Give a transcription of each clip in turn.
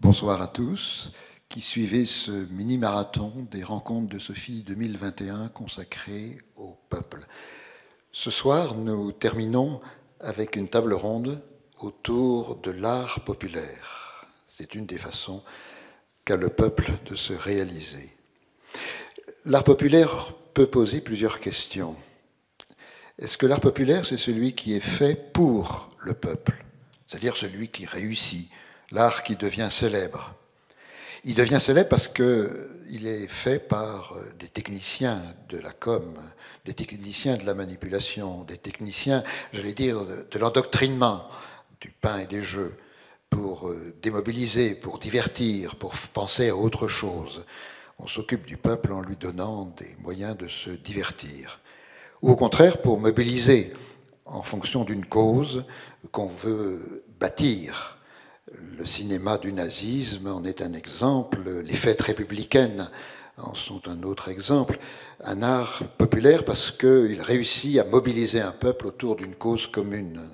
Bonsoir à tous qui suivez ce mini-marathon des rencontres de Sophie 2021 consacré au peuple. Ce soir, nous terminons avec une table ronde autour de l'art populaire. C'est une des façons qu'a le peuple de se réaliser. L'art populaire peut poser plusieurs questions. Est-ce que l'art populaire, c'est celui qui est fait pour le peuple, c'est-à-dire celui qui réussit, l'art qui devient célèbre? Il devient célèbre parce qu'il est fait par des techniciens de la com, des techniciens de la manipulation, des techniciens, j'allais dire, de l'endoctrinement, du pain et des jeux, pour démobiliser, pour divertir, pour penser à autre chose. On s'occupe du peuple en lui donnant des moyens de se divertir. Ou au contraire, pour mobiliser en fonction d'une cause qu'on veut bâtir. Le cinéma du nazisme en est un exemple, les fêtes républicaines en sont un autre exemple. Un art populaire parce qu'il réussit à mobiliser un peuple autour d'une cause commune,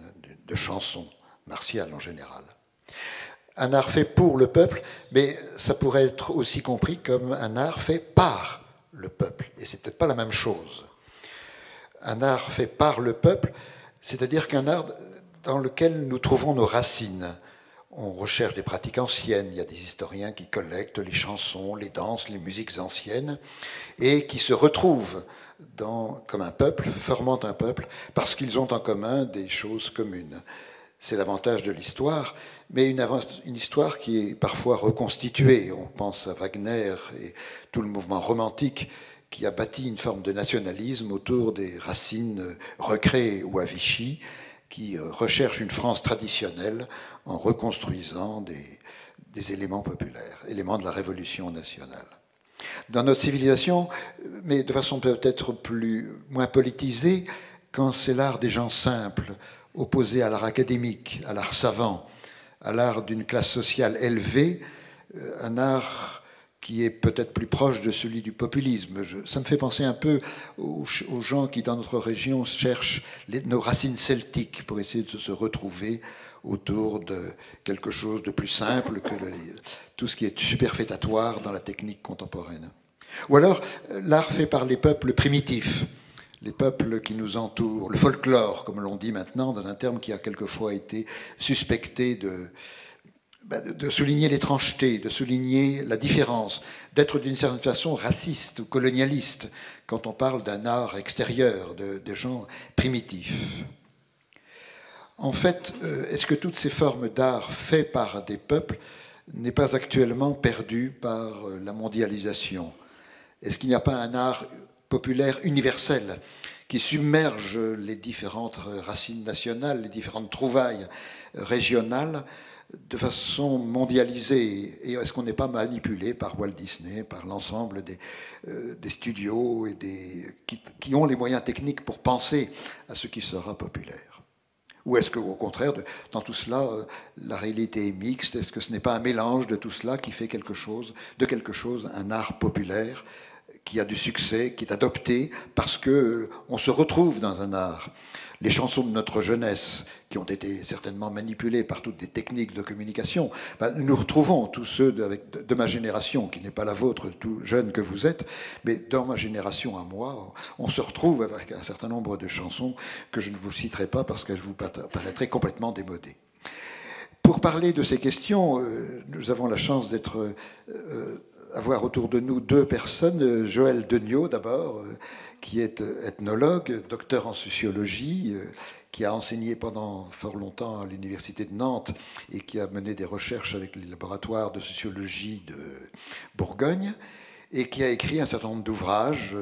de chansons martiales en général. Un art fait pour le peuple, mais ça pourrait être aussi compris comme un art fait par le peuple. Et c'est peut-être pas la même chose. Un art fait par le peuple, c'est-à-dire qu'un art dans lequel nous trouvons nos racines. On recherche des pratiques anciennes, il y a des historiens qui collectent les chansons, les danses, les musiques anciennes, et qui se retrouvent comme un peuple, formant un peuple, parce qu'ils ont en commun des choses communes. C'est l'avantage de l'histoire, mais une histoire qui est parfois reconstituée. On pense à Wagner et tout le mouvement romantique qui a bâti une forme de nationalisme autour des racines Recré ou à Vichy, qui recherche une France traditionnelle en reconstruisant des éléments populaires, éléments de la Révolution nationale. Dans notre civilisation, mais de façon peut-être moins politisée, quand c'est l'art des gens simples, opposé à l'art académique, à l'art savant, à l'art d'une classe sociale élevée, un art qui est peut-être plus proche de celui du populisme. Ça me fait penser un peu aux gens qui, dans notre région, cherchent nos racines celtiques pour essayer de se retrouver autour de quelque chose de plus simple que tout ce qui est superfétatoire dans la technique contemporaine. Ou alors, l'art fait par les peuples primitifs, les peuples qui nous entourent, le folklore, comme l'on dit maintenant, dans un terme qui a quelquefois été suspecté de souligner l'étrangeté, de souligner la différence, d'être d'une certaine façon raciste ou colonialiste quand on parle d'un art extérieur, de gens primitifs. En fait, est-ce que toutes ces formes d'art faites par des peuples n'est pas actuellement perdue par la mondialisation? Est-ce qu'il n'y a pas un art populaire universel qui submerge les différentes racines nationales, les différentes trouvailles régionales de façon mondialisée? Et est-ce qu'on n'est pas manipulé par Walt Disney, par l'ensemble des studios et qui ont les moyens techniques pour penser à ce qui sera populaire? Ou est-ce qu'au contraire, dans tout cela, la réalité est mixte? Est-ce que ce n'est pas un mélange de tout cela qui fait de quelque chose un art populaire qui a du succès, qui est adopté parce qu'on se retrouve dans un art? Les chansons de notre jeunesse, qui ont été certainement manipulées par toutes des techniques de communication, nous retrouvons tous ceux de ma génération, qui n'est pas la vôtre, tout jeune que vous êtes, mais dans ma génération à moi, on se retrouve avec un certain nombre de chansons que je ne vous citerai pas parce qu'elles vous paraîtraient complètement démodées. Pour parler de ces questions, nous avons la chance avoir autour de nous deux personnes. Joël Degnaud, d'abord, qui est ethnologue, docteur en sociologie, qui a enseigné pendant fort longtemps à l'université de Nantes et qui a mené des recherches avec les laboratoires de sociologie de Bourgogne, et qui a écrit un certain nombre d'ouvrages,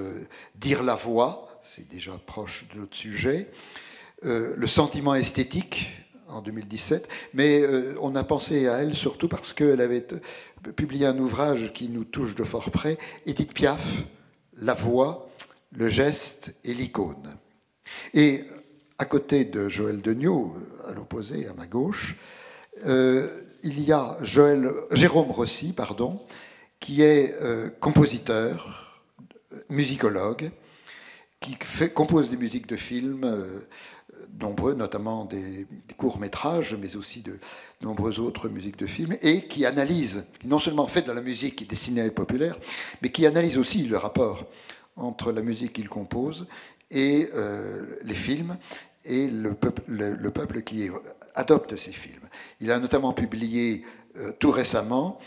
Dire la voix, c'est déjà proche de notre sujet, Le sentiment esthétique, en 2017, mais on a pensé à elle surtout parce qu'elle avait publié un ouvrage qui nous touche de fort près, Édith Piaf, La voix, le geste et l'icône. Et à côté de Joël Degnaud, à l'opposé, à ma gauche, il y a Jérôme Rossi, qui est compositeur, musicologue, qui compose des musiques de films, nombreux, notamment des courts-métrages, mais aussi de nombreuses autres musiques de films, et qui analyse, non seulement fait de la musique qui est destinée à être populaire, mais qui analyse aussi le rapport entre la musique qu'il compose et les films, et le peuple qui adopte ces films. Il a notamment publié tout récemment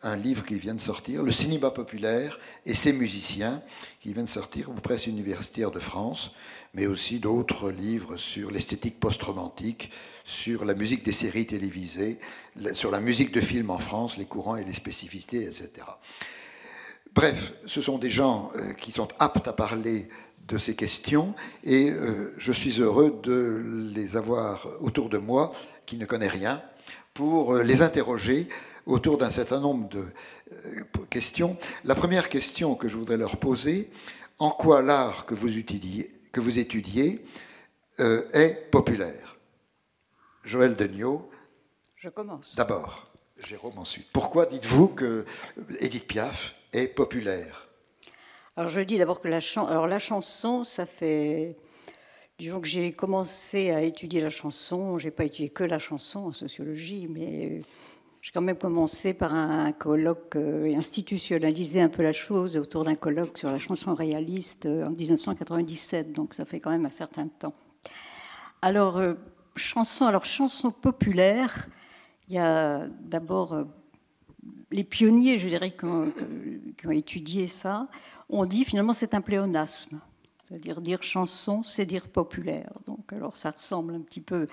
un livre qui vient de sortir, Le cinéma populaire et ses musiciens, qui vient de sortir aux presses universitaires de France, mais aussi d'autres livres sur l'esthétique post-romantique, sur la musique des séries télévisées, sur la musique de film en France, les courants et les spécificités, etc. Bref, ce sont des gens qui sont aptes à parler de ces questions, et je suis heureux de les avoir autour de moi, qui ne connaît rien, pour les interroger autour d'un certain nombre de questions. La première question que je voudrais leur poser, en quoi l'art que vous étudiez est populaire? Joël Degnaud. Je commence. D'abord, Jérôme ensuite. Pourquoi dites-vous que Édith Piaf est populaire? Alors je dis d'abord que la chanson, ça fait... Disons que j'ai commencé à étudier la chanson, je n'ai pas étudié que la chanson en sociologie, mais j'ai quand même commencé par un colloque et institutionnalisé un peu la chose autour d'un colloque sur la chanson réaliste en 1997, donc ça fait quand même un certain temps. Alors, chanson populaire, il y a d'abord les pionniers, je dirais, qui ont étudié ça, ont dit finalement c'est un pléonasme. C'est-à-dire dire chanson, c'est dire populaire. Donc, alors ça ressemble un petit peu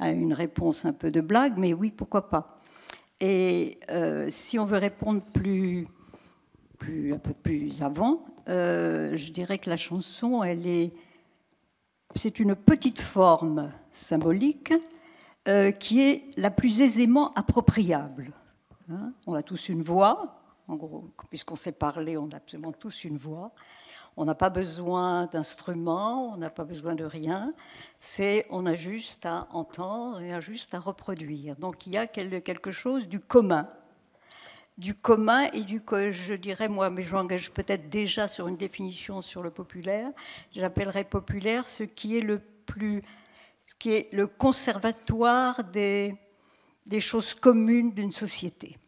à une réponse un peu de blague, mais oui, pourquoi pas. Et si on veut répondre un peu plus avant, je dirais que la chanson, c'est une petite forme symbolique qui est la plus aisément appropriable. Hein, on a tous une voix, en gros, puisqu'on sait parler, on a absolument tous une voix. On n'a pas besoin d'instruments, on n'a pas besoin de rien. On a juste à entendre et juste à reproduire. Donc il y a quelque chose du commun. Et je dirais, moi, mais je m'engage peut-être déjà sur une définition sur le populaire. J'appellerais populaire ce qui est le conservatoire des choses communes d'une société.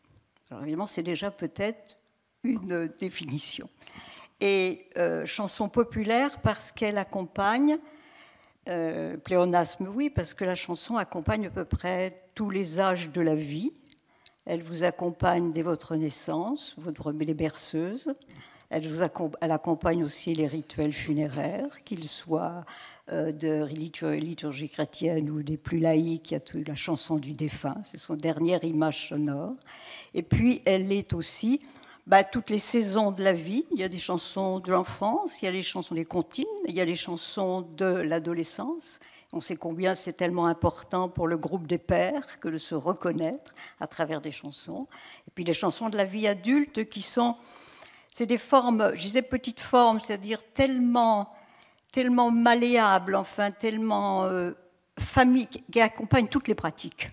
Alors évidemment, c'est déjà peut-être une définition. Et chanson populaire parce qu'elle accompagne, pléonasme oui, parce que la chanson accompagne à peu près tous les âges de la vie. Elle vous accompagne dès votre naissance, les berceuses. Elle accompagne aussi les rituels funéraires, qu'ils soient de liturgie chrétienne ou des plus laïques. Il y a la chanson du défunt, c'est son dernière image sonore. Et puis elle est aussi... toutes les saisons de la vie, il y a des chansons de l'enfance, il y a les chansons des comptines, il y a les chansons de l'adolescence. On sait combien c'est tellement important pour le groupe des pères que de se reconnaître à travers des chansons. Et puis les chansons de la vie adulte c'est des formes, je disais petites formes, c'est-à-dire tellement malléables, enfin tellement familles, qui accompagnent toutes les pratiques.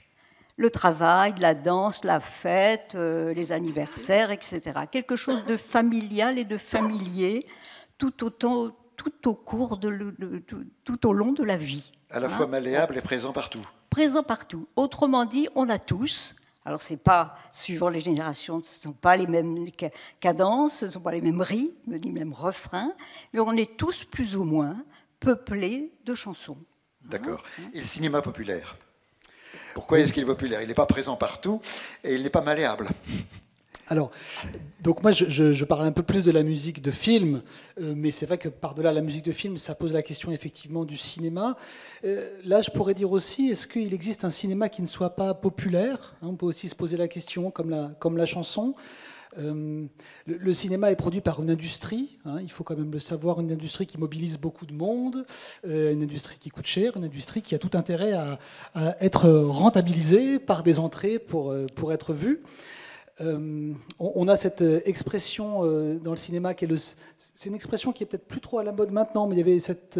Le travail, la danse, la fête, les anniversaires, etc. Quelque chose de familial et de familier tout au long de la vie. À la fois malléable et présent partout. Présent partout. Autrement dit, on a tous, alors c'est pas, suivant les générations, ce ne sont pas les mêmes cadences, ce ne sont pas les mêmes rythmes, ni les mêmes refrains, mais on est tous plus ou moins peuplés de chansons. D'accord. Et le cinéma populaire ? Pourquoi est-ce qu'il est populaire? Il n'est pas présent partout et il n'est pas malléable. Alors, donc moi, je parle un peu plus de la musique de film, mais c'est vrai que par-delà la musique de film, ça pose la question effectivement du cinéma. Là, je pourrais dire aussi, est-ce qu'il existe un cinéma qui ne soit pas populaire? On peut aussi se poser la question, comme la chanson. Le cinéma est produit par une industrie, il faut quand même le savoir, une industrie qui mobilise beaucoup de monde, une industrie qui coûte cher, une industrie qui a tout intérêt à être rentabilisée par des entrées pour être vue. On a cette expression dans le cinéma c'est une expression qui est peut-être plus trop à la mode maintenant, mais il y avait cette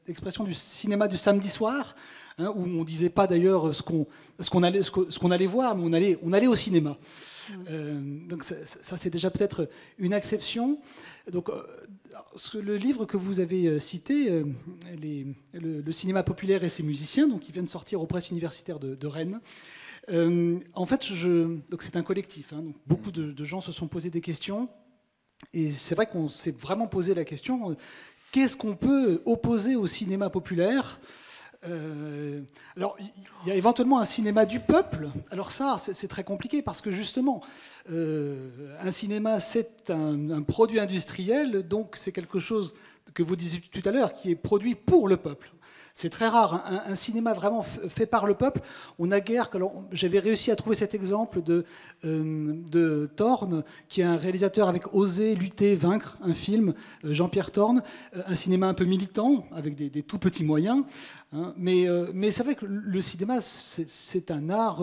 expression du cinéma du samedi soir, hein, où on disait pas d'ailleurs ce qu'on allait voir, mais on allait au cinéma. Donc ça c'est déjà peut-être une exception. Donc le livre que vous avez cité, le cinéma populaire et ses musiciens, donc qui vient de sortir aux presses universitaires de Rennes. En fait, donc c'est un collectif. Hein, donc beaucoup de gens se sont posés des questions, et c'est vrai qu'on s'est vraiment posé la question qu'est-ce qu'on peut opposer au cinéma populaire? Alors, il y a éventuellement un cinéma du peuple. Alors ça, c'est très compliqué parce que justement, un cinéma, c'est un produit industriel, donc c'est quelque chose que vous disiez tout à l'heure, qui est produit pour le peuple. C'est très rare, un cinéma vraiment fait par le peuple. On a guère. J'avais réussi à trouver cet exemple de Thorne, qui est un réalisateur avec Oser, lutter, vaincre, un film, Jean-Pierre Thorne, un cinéma un peu militant, avec des tout petits moyens. Hein, mais c'est vrai que le cinéma, c'est un art,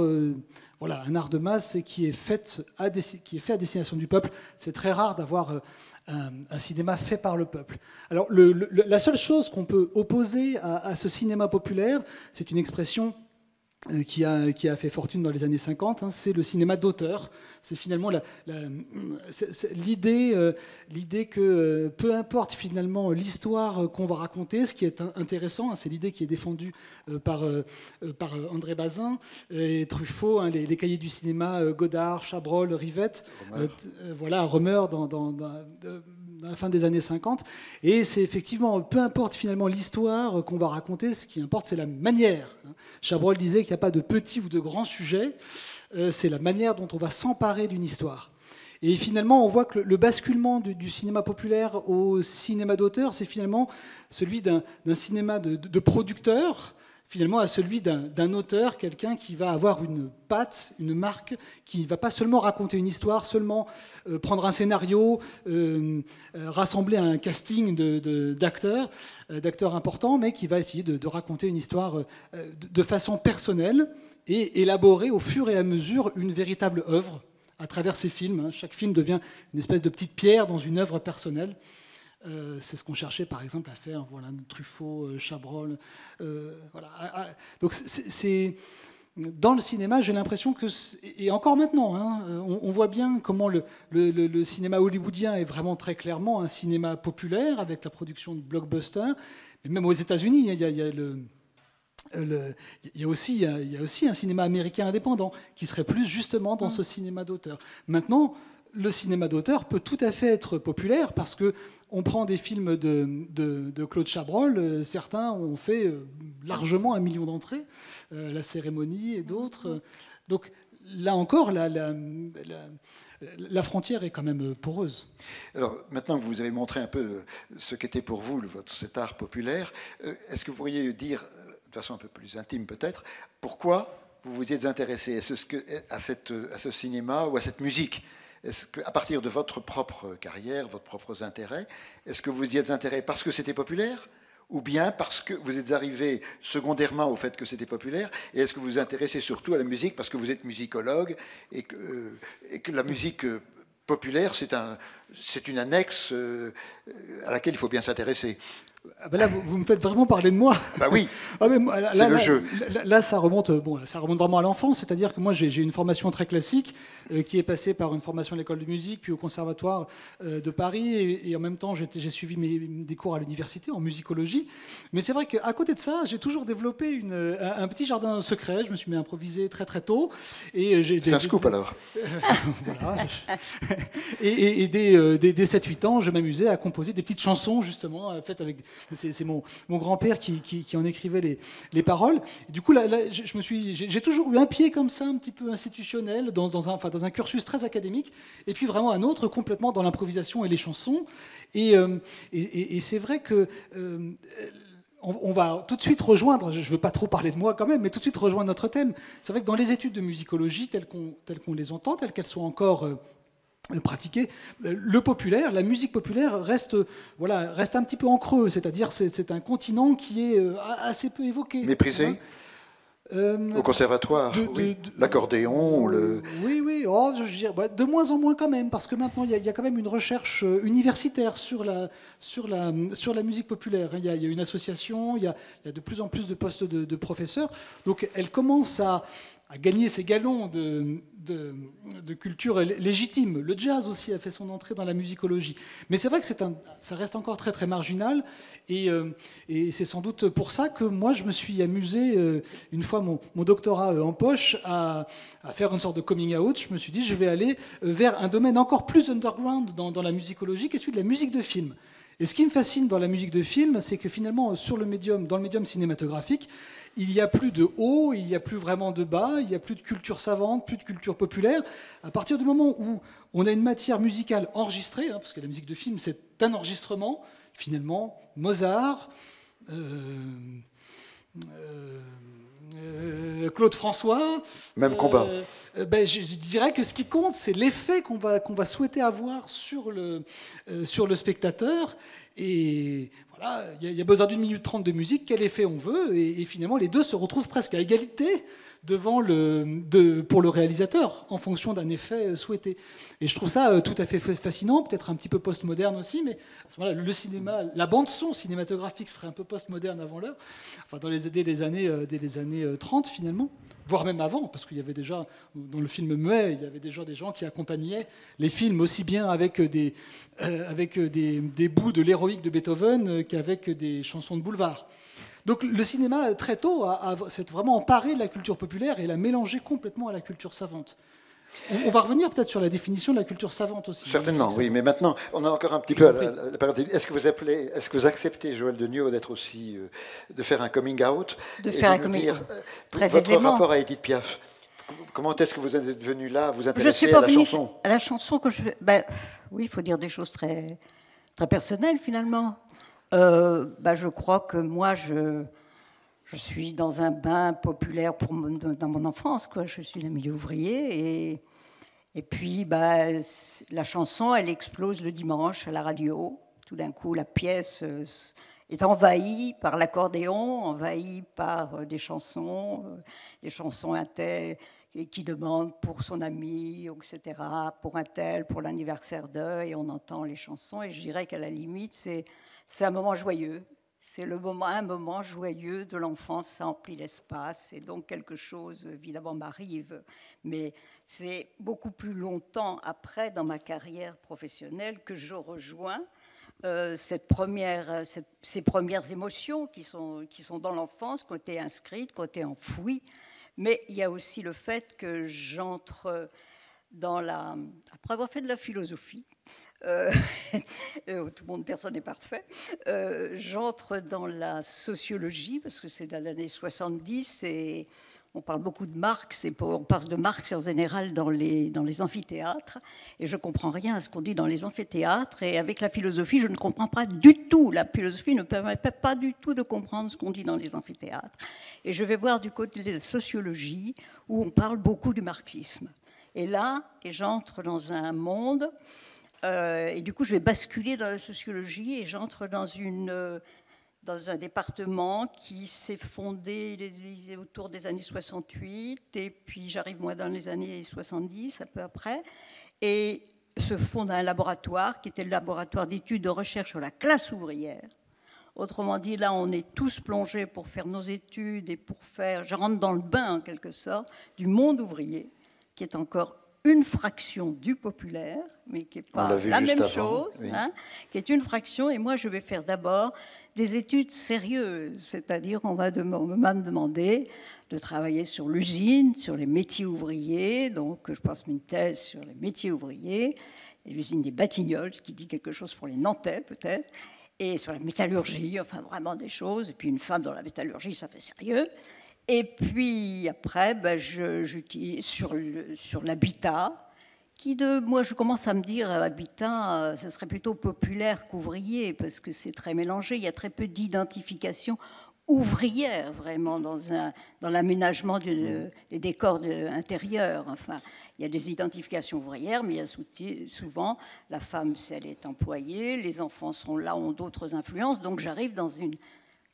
voilà, un art de masse qui est fait à destination du peuple. C'est très rare d'avoir un cinéma fait par le peuple. Alors, la seule chose qu'on peut opposer à ce cinéma populaire, c'est une expression qui a fait fortune dans les années 50, hein, c'est le cinéma d'auteur. C'est finalement l'idée que peu importe finalement l'histoire qu'on va raconter, ce qui est intéressant, hein, c'est l'idée qui est défendue par André Bazin et Truffaut, hein, les cahiers du cinéma, Godard, Chabrol, Rivette, voilà, Romer dans la fin des années 50. Et c'est effectivement, peu importe finalement l'histoire qu'on va raconter, ce qui importe, c'est la manière. Chabrol disait qu'il n'y a pas de petit ou de grand sujet, c'est la manière dont on va s'emparer d'une histoire. Et finalement, on voit que le basculement du cinéma populaire au cinéma d'auteur, c'est finalement celui d'un cinéma de producteur, finalement à celui d'un auteur, quelqu'un qui va avoir une patte, une marque, qui ne va pas seulement raconter une histoire, seulement prendre un scénario, rassembler un casting d'acteurs importants, mais qui va essayer de raconter une histoire de façon personnelle et élaborer au fur et à mesure une véritable œuvre à travers ses films. Chaque film devient une espèce de petite pierre dans une œuvre personnelle. C'est ce qu'on cherchait par exemple à faire, voilà, Truffaut, Chabrol. Voilà. Donc c'est dans le cinéma, j'ai l'impression que, et encore maintenant, hein, on voit bien comment le cinéma hollywoodien est vraiment très clairement un cinéma populaire avec la production de blockbusters. Mais même aux États-Unis, il y a aussi un cinéma américain indépendant qui serait plus justement dans ce cinéma d'auteur. Maintenant, le cinéma d'auteur peut tout à fait être populaire parce que on prend des films de Claude Chabrol, certains ont fait largement 1 million d'entrées, La Cérémonie et d'autres. Donc là encore, la frontière est quand même poreuse. Alors maintenant que vous avez montré un peu ce qu'était pour vous cet art populaire, est-ce que vous pourriez dire, de façon un peu plus intime peut-être, pourquoi vous vous y êtes intéressé à ce cinéma ou à cette musique ? Est-ce qu'à partir de votre propre carrière, vos propres intérêts, est-ce que vous y êtes intéressé parce que c'était populaire ou bien parce que vous êtes arrivé secondairement au fait que c'était populaire? Et est-ce que vous vous intéressez surtout à la musique parce que vous êtes musicologue et que la musique populaire, c'est une annexe à laquelle il faut bien s'intéresser? Ah ben là, vous me faites vraiment parler de moi. Bah oui, ah mais c'est le jeu. Là, ça remonte vraiment à l'enfance. C'est-à-dire que moi, j'ai une formation très classique qui est passée par une formation à l'école de musique, puis au conservatoire de Paris. Et en même temps, j'ai suivi des cours à l'université en musicologie. Mais c'est vrai qu'à côté de ça, j'ai toujours développé un petit jardin secret. Je me suis mis à improviser très très tôt. C'est un scoop alors. Voilà. Et dès 7-8 ans, je m'amusais à composer des petites chansons, justement, faites avec... C'est mon grand-père qui en écrivait les paroles. Et du coup, là, j'ai toujours eu un pied comme ça, un petit peu institutionnel, dans un cursus très académique, et puis vraiment un autre complètement dans l'improvisation et les chansons. Et c'est vrai que... on va tout de suite rejoindre, je ne veux pas trop parler de moi quand même, mais tout de suite rejoindre notre thème. C'est vrai que dans les études de musicologie, telles qu'on les entend, telles qu'elles sont encore... pratiquer, le populaire, la musique populaire reste un petit peu en creux, c'est-à-dire c'est un continent qui est assez peu évoqué. Méprisé ? Au conservatoire, l'accordéon, Oui, oui, oh, je dirais, de moins en moins quand même, parce que maintenant il y a quand même une recherche universitaire sur la musique populaire. Il y a une association, il y a de plus en plus de postes de professeurs, donc elle commence à gagner ses galons de culture légitime. Le jazz aussi a fait son entrée dans la musicologie. Mais c'est vrai que ça reste encore très très marginal, et c'est sans doute pour ça que moi je me suis amusé, une fois mon doctorat en poche, à faire une sorte de coming out. Je me suis dit, je vais aller vers un domaine encore plus underground dans la musicologie, qui est celui de la musique de film. Et ce qui me fascine dans la musique de film, c'est que finalement, dans le médium cinématographique, il n'y a plus de haut, il n'y a plus vraiment de bas, il n'y a plus de culture savante, plus de culture populaire. À partir du moment où on a une matière musicale enregistrée, parce que la musique de film, c'est un enregistrement, finalement, Mozart, Claude François. Même combat. Je dirais que ce qui compte, c'est l'effet qu'on va souhaiter avoir sur le spectateur. Et voilà, il y a besoin d'une minute 30 de musique, quel effet on veut, et finalement les deux se retrouvent presque à égalité pour le réalisateur, en fonction d'un effet souhaité. Et je trouve ça tout à fait fascinant, peut-être un petit peu postmoderne aussi, mais à ce moment-là, le cinéma, la bande-son cinématographique serait un peu postmoderne avant l'heure, enfin dès les années 30 finalement, voire même avant, parce qu'il y avait déjà, dans le film muet, il y avait déjà des gens qui accompagnaient les films aussi bien avec des bouts de l'héroïque de Beethoven qu'avec des chansons de boulevard. Donc le cinéma, très tôt, s'est vraiment emparé de la culture populaire et l'a mélangé complètement à la culture savante. On va revenir peut-être sur la définition de la culture savante aussi. Certainement, oui, mais maintenant, on a encore un petit peu la partie. Est-ce que vous acceptez, Joël Deniau, d'être aussi, de faire un coming out, de faire un coming out, très votre aisément. rapport à Edith Piaf? Comment est-ce que vous êtes venu là, vous intéresser à la chanson? À la chanson que je fais. Oui, il faut dire des choses très, très personnelles finalement. Je crois que moi, je suis dans un bain populaire dans mon enfance, quoi. Je suis d'un milieu ouvrier et puis la chanson, elle explose le dimanche à la radio. Tout d'un coup, la pièce est envahie par l'accordéon, envahie par des chansons qui demandent pour son ami, etc., pour un tel, pour l'anniversaire d'eux, et on entend les chansons. Et je dirais qu'à la limite, c'est un moment joyeux. C'est un moment joyeux de l'enfance, ça emplit l'espace, et donc quelque chose, évidemment, m'arrive. Mais c'est beaucoup plus longtemps après, dans ma carrière professionnelle, que je rejoins ces premières émotions qui sont dans l'enfance, qui ont été inscrites, qui ont été enfouies. Mais il y a aussi le fait que j'entre après avoir fait de la philosophie, tout le monde, personne n'est parfait. J'entre dans la sociologie, parce que c'est dans l'année 70, et on parle beaucoup de Marx, et on parle de Marx en général dans les amphithéâtres, et je ne comprends rien à ce qu'on dit dans les amphithéâtres, et avec la philosophie, je ne comprends pas du tout. La philosophie ne permet pas du tout de comprendre ce qu'on dit dans les amphithéâtres. Et je vais voir du côté de la sociologie, où on parle beaucoup du marxisme. Et j'entre dans un monde... et du coup, je vais basculer dans la sociologie et j'entre dans un département qui s'est fondé autour des années 68, et puis j'arrive moi dans les années 70, un peu après, et se fonde un laboratoire qui était le laboratoire d'études de recherche sur la classe ouvrière. Autrement dit, là, on est tous plongés pour faire nos études et je rentre dans le bain, en quelque sorte, du monde ouvrier, qui est encore une fraction du populaire, mais qui n'est pas la même chose, oui. Qui est une fraction. Et moi, je vais faire d'abord des études sérieuses, c'est-à-dire on m'a demandé de travailler sur l'usine, sur les métiers ouvriers. Donc, je passe une thèse sur les métiers ouvriers, et l'usine des Batignolles, ce qui dit quelque chose pour les Nantais, peut-être, et sur la métallurgie, enfin vraiment des choses. Et puis une femme dans la métallurgie, ça fait sérieux. Et puis après, j'utilise sur l'habitat, moi je commence à me dire, habitat, ça serait plutôt populaire qu'ouvrier, parce que c'est très mélangé, il y a très peu d'identification ouvrière vraiment dans l'aménagement des décors intérieurs. Enfin, il y a des identifications ouvrières, mais il y a souvent la femme, si elle est employée, les enfants sont là, ont d'autres influences, donc j'arrive dans une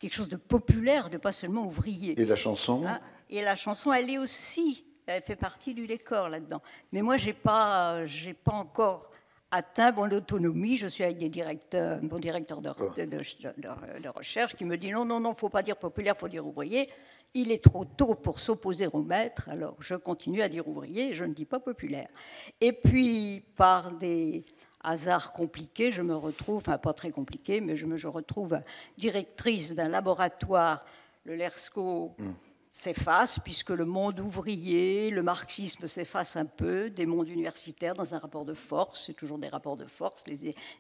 quelque chose de populaire, de pas seulement ouvrier. Et la chanson Et la chanson, elle est aussi, elle fait partie du décor là-dedans. Mais moi, j'ai pas encore atteint mon autonomie. Je suis avec des directeurs, mon directeur de recherche qui me dit non, faut pas dire populaire, faut dire ouvrier. Il est trop tôt pour s'opposer au maître, alors je continue à dire ouvrier, je ne dis pas populaire. Et puis, par des hasards compliqués, je me retrouve, enfin pas très compliqués, mais je me retrouve directrice d'un laboratoire, le LERSCO s'efface, puisque le monde ouvrier, le marxisme s'efface un peu des mondes universitaires dans un rapport de force, c'est toujours des rapports de force,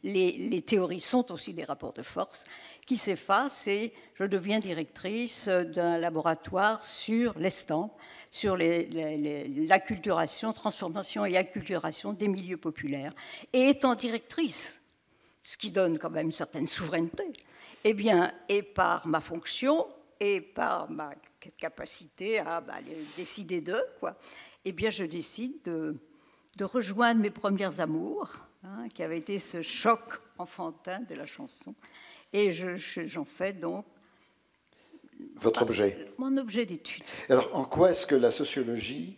les théories sont aussi des rapports de force, qui s'effacent, et je deviens directrice d'un laboratoire sur l'estampe, sur l'acculturation, transformation et acculturation des milieux populaires. Et étant directrice, ce qui donne quand même une certaine souveraineté, eh bien, et par ma fonction, et par ma capacité à décider d'eux, eh bien, je décide de rejoindre mes premiers amours, qui avait été ce choc enfantin de la chanson, et j'en fais donc votre objet. Mon objet d'étude. Alors, en quoi est-ce que la sociologie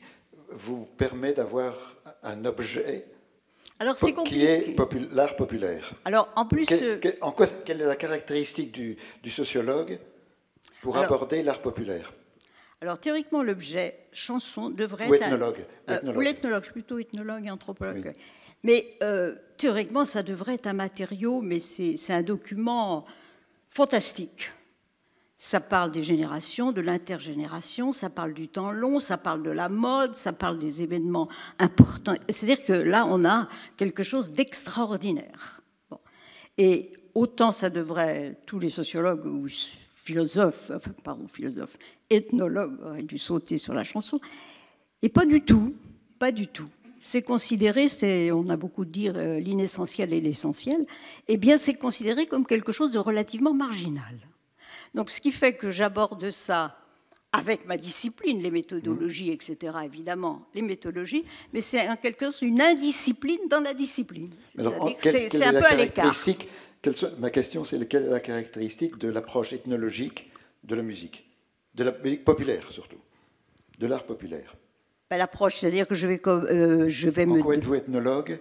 vous permet d'avoir un objet alors, c'est qui est l'art populaire? Alors, en plus, quelle est la caractéristique du sociologue pour aborder l'art populaire? Alors, théoriquement, l'objet chanson devrait ou être... ethnologue. Ou l'ethnologue, je suis plutôt ethnologue et anthropologue. Oui. Mais théoriquement, ça devrait être un matériau, mais c'est un document fantastique. Ça parle des générations, de l'intergénération, ça parle du temps long, ça parle de la mode, ça parle des événements importants. C'est-à-dire que là, on a quelque chose d'extraordinaire. Bon. Et autant ça devrait, tous les sociologues ou philosophes, ethnologues auraient dû sauter sur la chanson, et pas du tout, pas du tout. C'est considéré, on a beaucoup dit l'inessentiel et l'essentiel, eh bien c'est considéré comme quelque chose de relativement marginal. Donc, ce qui fait que j'aborde ça avec ma discipline, les méthodologies, etc., évidemment, les méthodologies, mais c'est en quelque sorte une indiscipline dans la discipline. C'est un peu à l'écart. Ma question, c'est quelle est la caractéristique de l'approche ethnologique de la musique populaire, surtout, de l'art populaire? L'approche, c'est-à-dire que je vais En quoi êtes-vous ethnologue?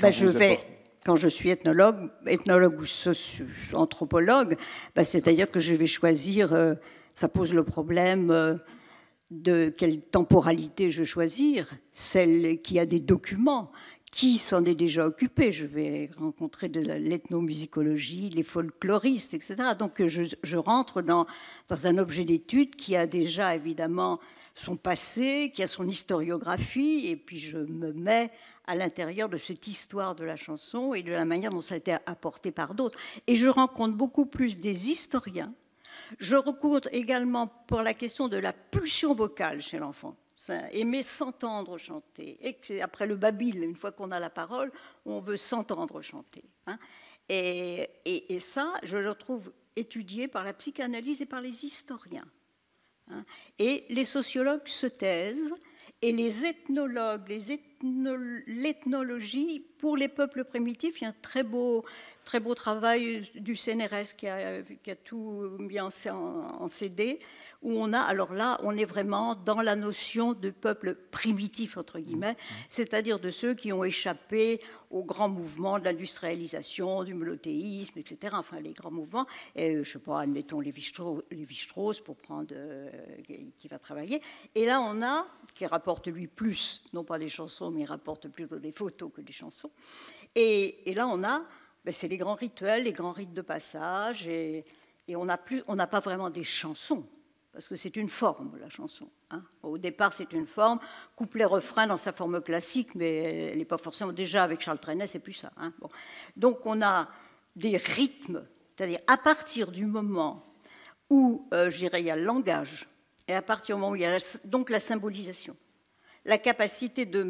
Quand je suis ethnologue ou anthropologue, c'est-à-dire que je vais choisir, ça pose le problème de quelle temporalité je vais choisir, celle qui a des documents, qui s'en est déjà occupé. Je vais rencontrer de l'ethnomusicologie, les folkloristes, etc. Donc je rentre dans un objet d'étude qui a déjà évidemment son passé, qui a son historiographie, et puis je me mets à l'intérieur de cette histoire de la chanson et de la manière dont ça a été apporté par d'autres. Et je rencontre beaucoup plus des historiens. Je rencontre également pour la question de la pulsion vocale chez l'enfant. Aimer s'entendre chanter. Et après le babil, une fois qu'on a la parole, on veut s'entendre chanter. Et ça, je le trouve étudié par la psychanalyse et par les historiens. Et les sociologues se taisent, et les ethnologues, l'ethnologie, pour les peuples primitifs, il y a un très beau travail du CNRS qui a tout mis en CD, où on a, alors là, on est vraiment dans la notion de peuple primitif, entre guillemets, c'est-à-dire de ceux qui ont échappé aux grands mouvements de l'industrialisation, du monothéisme, etc., enfin les grands mouvements, et, je ne sais pas, admettons Lévi-Strauss pour prendre, qui va travailler, et là on a, qui rapporte lui plus, non pas des chansons, mais il rapporte plutôt des photos que des chansons, et là on a, c'est les grands rituels, les grands rites de passage, et on n'a pas vraiment des chansons, parce que c'est une forme, la chanson. Au départ, c'est une forme, couplet-refrain dans sa forme classique, mais elle n'est pas forcément... Déjà, avec Charles Trenet, c'est plus ça. Bon. Donc, on a des rythmes, c'est-à-dire à partir du moment où, je dirais, il y a le langage, et à partir du moment où il y a donc la symbolisation, la capacité de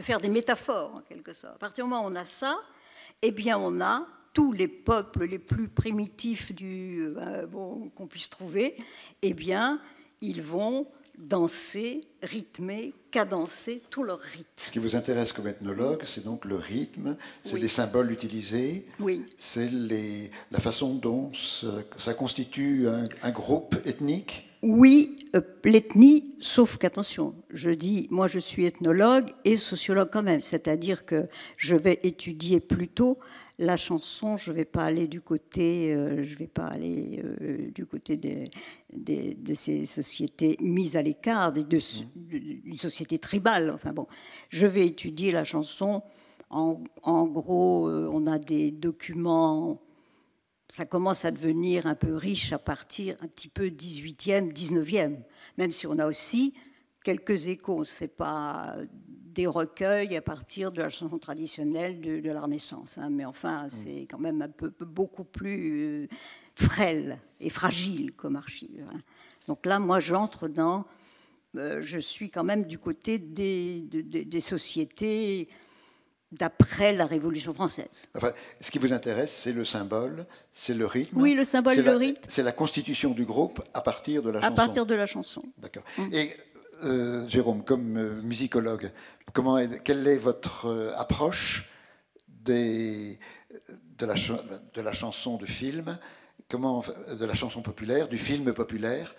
faire des métaphores, en quelque sorte. À partir du moment où on a ça, eh bien, on a tous les peuples les plus primitifs qu'on puisse trouver, eh bien, ils vont danser, rythmer, cadencer tout leur rythme. Ce qui vous intéresse comme ethnologue, c'est donc le rythme, c'est Oui. les symboles utilisés, Oui. c'est la façon dont ça constitue un groupe ethnique. Oui, l'ethnie, sauf qu'attention, je dis, moi je suis ethnologue et sociologue quand même, c'est-à-dire que je vais étudier plutôt la chanson, je ne vais pas aller du côté, de ces sociétés mises à l'écart, d'une société tribale. Enfin bon, je vais étudier la chanson. En gros, on a des documents. Ça commence à devenir un peu riche à partir un petit peu 18e, 19e, même si on a aussi quelques échos. Ce n'est pas des recueils à partir de la chanson traditionnelle de la Renaissance, hein, mais enfin, c'est quand même beaucoup plus frêle et fragile comme archive. Hein. Donc là, moi, j'entre dans... je suis quand même du côté des sociétés d'après la Révolution française. Enfin, ce qui vous intéresse, c'est le symbole, c'est le rythme. Oui, le symbole et le rythme. C'est la constitution du groupe à partir de la chanson. À partir de la chanson. D'accord. Et Jérôme, comme musicologue, quelle est votre approche de la chanson de film, de la chanson populaire, du film populaire?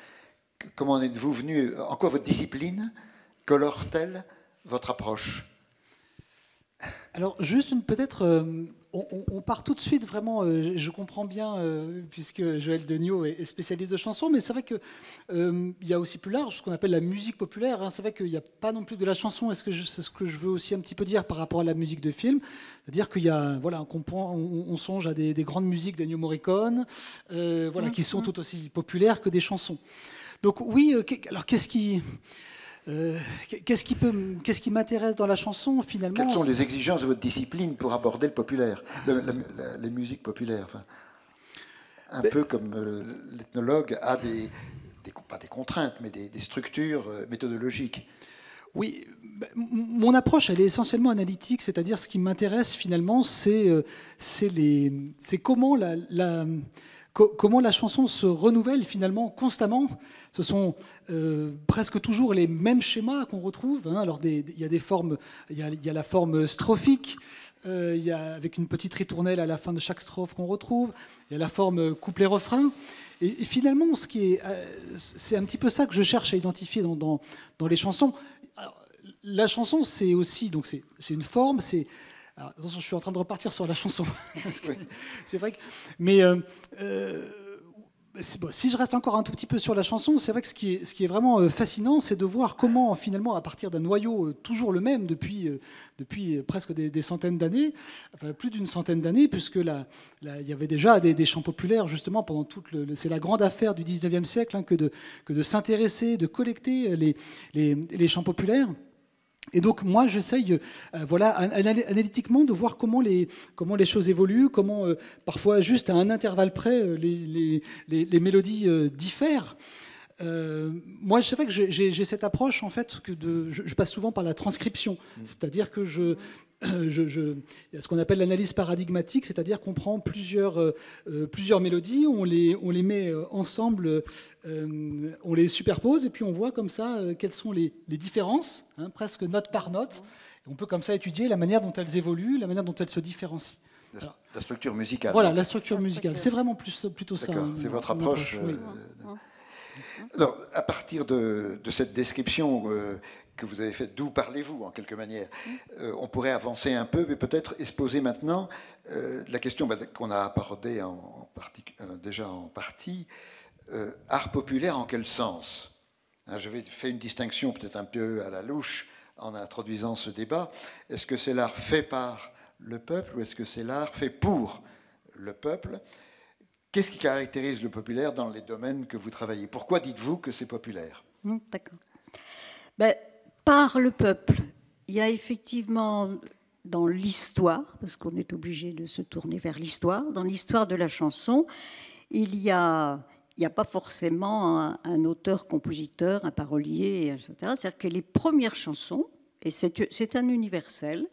Comment en êtes-vous venu? En quoi votre discipline colore-t-elle votre approche? Alors, juste peut-être, on part tout de suite vraiment, je comprends bien, puisque Joël Degnaud est spécialiste de chansons, mais c'est vrai qu'il y a aussi plus large, ce qu'on appelle la musique populaire. Hein. C'est vrai qu'il n'y a pas non plus de la chanson, c'est ce que je veux aussi un petit peu dire par rapport à la musique de film. C'est-à-dire qu'il y a, voilà, on songe à des grandes musiques d'Ennio Morricone, voilà, qui sont tout aussi populaires que des chansons. Donc oui, alors qu'est-ce qui m'intéresse dans la chanson, finalement? Quelles sont les exigences de votre discipline pour aborder le populaire, les musiques populaires, enfin, peu comme l'ethnologue a pas des contraintes, mais des structures méthodologiques. Oui, mon approche, elle est essentiellement analytique, c'est-à-dire ce qui m'intéresse finalement, c'est comment comment la chanson se renouvelle finalement constamment. Ce sont presque toujours les mêmes schémas qu'on retrouve. Hein. Alors il y a des formes, il y a la forme strophique, avec une petite ritournelle à la fin de chaque strophe qu'on retrouve. Il y a la forme couplet-refrain. Et finalement, c'est un petit peu ça que je cherche à identifier dans les chansons. Alors, la chanson, c'est aussi, donc c'est une forme, alors, attention, je suis en train de repartir sur la chanson. C'est vrai que... Mais bon, si je reste encore un tout petit peu sur la chanson, c'est vrai que ce qui est vraiment fascinant, c'est de voir comment, finalement, à partir d'un noyau toujours le même depuis presque des centaines d'années, enfin plus d'une centaine d'années, puisque là, il y avait déjà des chants populaires, justement, pendant c'est la grande affaire du 19e siècle, hein, que de s'intéresser, de collecter les chants populaires. Et donc moi j'essaye analytiquement de voir comment les choses évoluent, comment parfois juste à un intervalle près les mélodies diffèrent. Moi c'est vrai que j'ai cette approche en fait je passe souvent par la transcription, c'est-à-dire que il y a ce qu'on appelle l'analyse paradigmatique, c'est-à-dire qu'on prend plusieurs mélodies, on les met ensemble, on les superpose et puis on voit comme ça quelles sont les différences, hein, presque note par note. Et on peut comme ça étudier la manière dont elles évoluent, la manière dont elles se différencient. La structure musicale. Voilà, la structure musicale. C'est vraiment plutôt ça. D'accord, c'est votre approche. Oui. Alors, à partir de cette description que vous avez faite, d'où parlez-vous en quelque manière, on pourrait avancer un peu, mais peut-être et se poser maintenant la question qu'on a abordée déjà en partie, art populaire en quel sens? Je vais faire une distinction peut-être un peu à la louche en introduisant ce débat. Est-ce que c'est l'art fait par le peuple ou est-ce que c'est l'art fait pour le peuple? Qu'est-ce qui caractérise le populaire dans les domaines que vous travaillez? Pourquoi dites-vous que c'est populaire? D'accord. Par le peuple, il y a effectivement dans l'histoire, parce qu'on est obligé de se tourner vers l'histoire, dans l'histoire de la chanson, il n'y a pas forcément un auteur-compositeur, un parolier, etc. C'est-à-dire que les premières chansons, et c'est un universel,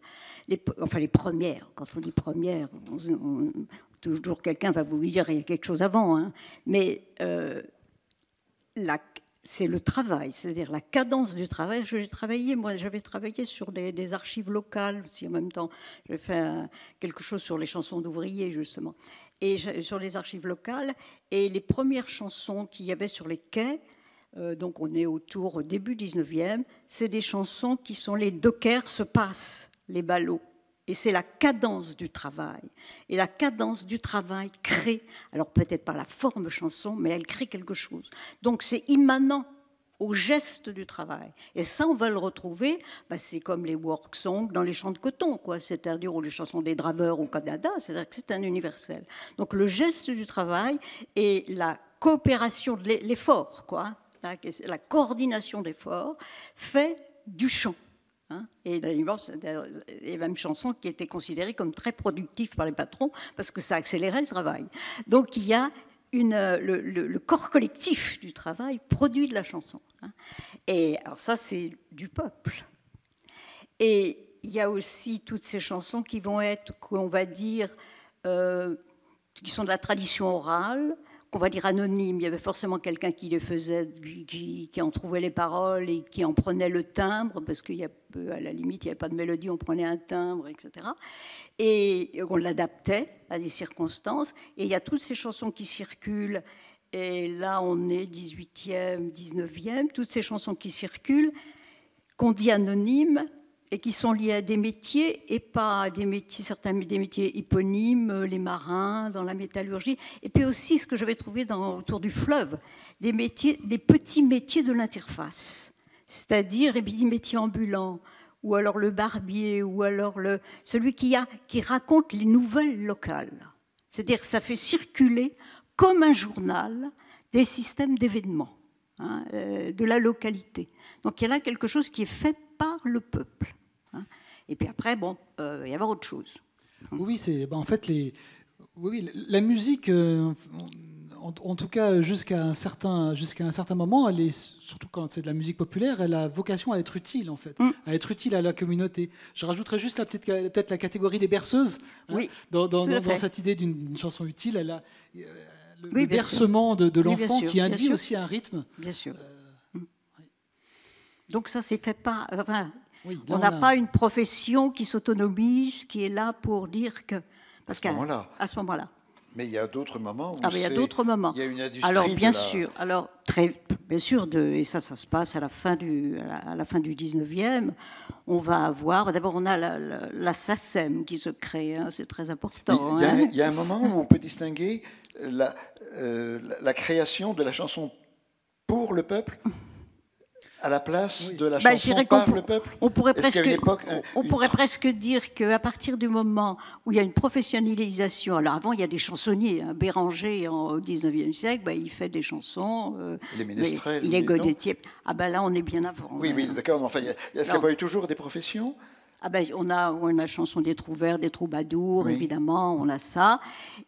les premières, quand on dit premières, toujours quelqu'un va vous dire qu'il y a quelque chose avant, hein, mais c'est le travail, c'est-à-dire la cadence du travail. J'avais travaillé sur des archives locales, aussi en même temps, j'ai fait quelque chose sur les chansons d'ouvriers, justement, et sur les archives locales, et les premières chansons qu'il y avait sur les quais, donc on est au début 19e, c'est des chansons qui sont les dockers se passent, les ballots. Et c'est la cadence du travail. Et la cadence du travail crée, alors peut-être pas la forme chanson, mais elle crée quelque chose. Donc c'est immanent au geste du travail. Et ça, on va le retrouver, c'est comme les work songs dans les champs de coton, quoi. C'est-à-dire, ou les chansons des draveurs au Canada, c'est-à-dire que c'est un universel. Donc le geste du travail et la coopération de l'effort, quoi, la coordination d'effort fait du chant. Et il y a même chansons qui étaient considérées comme très productives par les patrons parce que ça accélérait le travail. Donc il y a le corps collectif du travail produit de la chanson. Et alors ça, c'est du peuple. Et il y a aussi toutes ces chansons qui vont être, qu'on va dire, qui sont de la tradition orale, qu'on va dire anonyme. Il y avait forcément quelqu'un qui les faisait, qui en trouvait les paroles et qui en prenait le timbre, parce qu'à la limite, il n'y avait pas de mélodie, on prenait un timbre, etc. Et on l'adaptait à des circonstances. Et il y a toutes ces chansons qui circulent, et là, on est 18e, 19e, toutes ces chansons qui circulent, qu'on dit anonymes, et qui sont liés à des métiers, et pas à des métiers, des métiers éponymes, les marins, dans la métallurgie, et puis aussi ce que j'avais trouvé autour du fleuve, des petits métiers de l'interface, c'est-à-dire les petits métiers ambulants, ou alors le barbier, ou alors celui qui raconte les nouvelles locales. C'est-à-dire que ça fait circuler, comme un journal, des systèmes d'événements, de la localité. Donc il y a là quelque chose qui est fait par le peuple. Et puis après, il va y avoir autre chose. Oui, en fait, la musique, en tout cas jusqu'à un certain moment, elle est, surtout quand c'est de la musique populaire, elle a vocation à être utile, en fait, à être utile à la communauté. Je rajouterais juste peut-être la catégorie des berceuses, dans cette idée d'une chanson utile. Elle a le bercement de l'enfant qui induit aussi un rythme. Bien sûr. Donc ça, c'est fait pas... on n'a pas une profession qui s'autonomise, qui est là pour dire que... À ce moment-là. Mais il y a d'autres moments où il y a une industrie. Alors bien sûr, et ça se passe à la fin du 19e. On va avoir, d'abord on a la SACEM qui se crée, c'est très important. Il y a un moment où on peut distinguer la création de la chanson pour le peuple à la place de la chanson par le peuple. On pourrait presque dire qu'à partir du moment où il y a une professionnalisation, alors avant il y a des chansonniers, Béranger au 19e siècle, il fait des chansons, les ménestrels, les godetiers. Là on est bien avant. Oui, d'accord, mais enfin, est-ce qu'il n'y a pas eu toujours des professions ? On a la chanson des trouvères, des troubadours, évidemment, on a ça.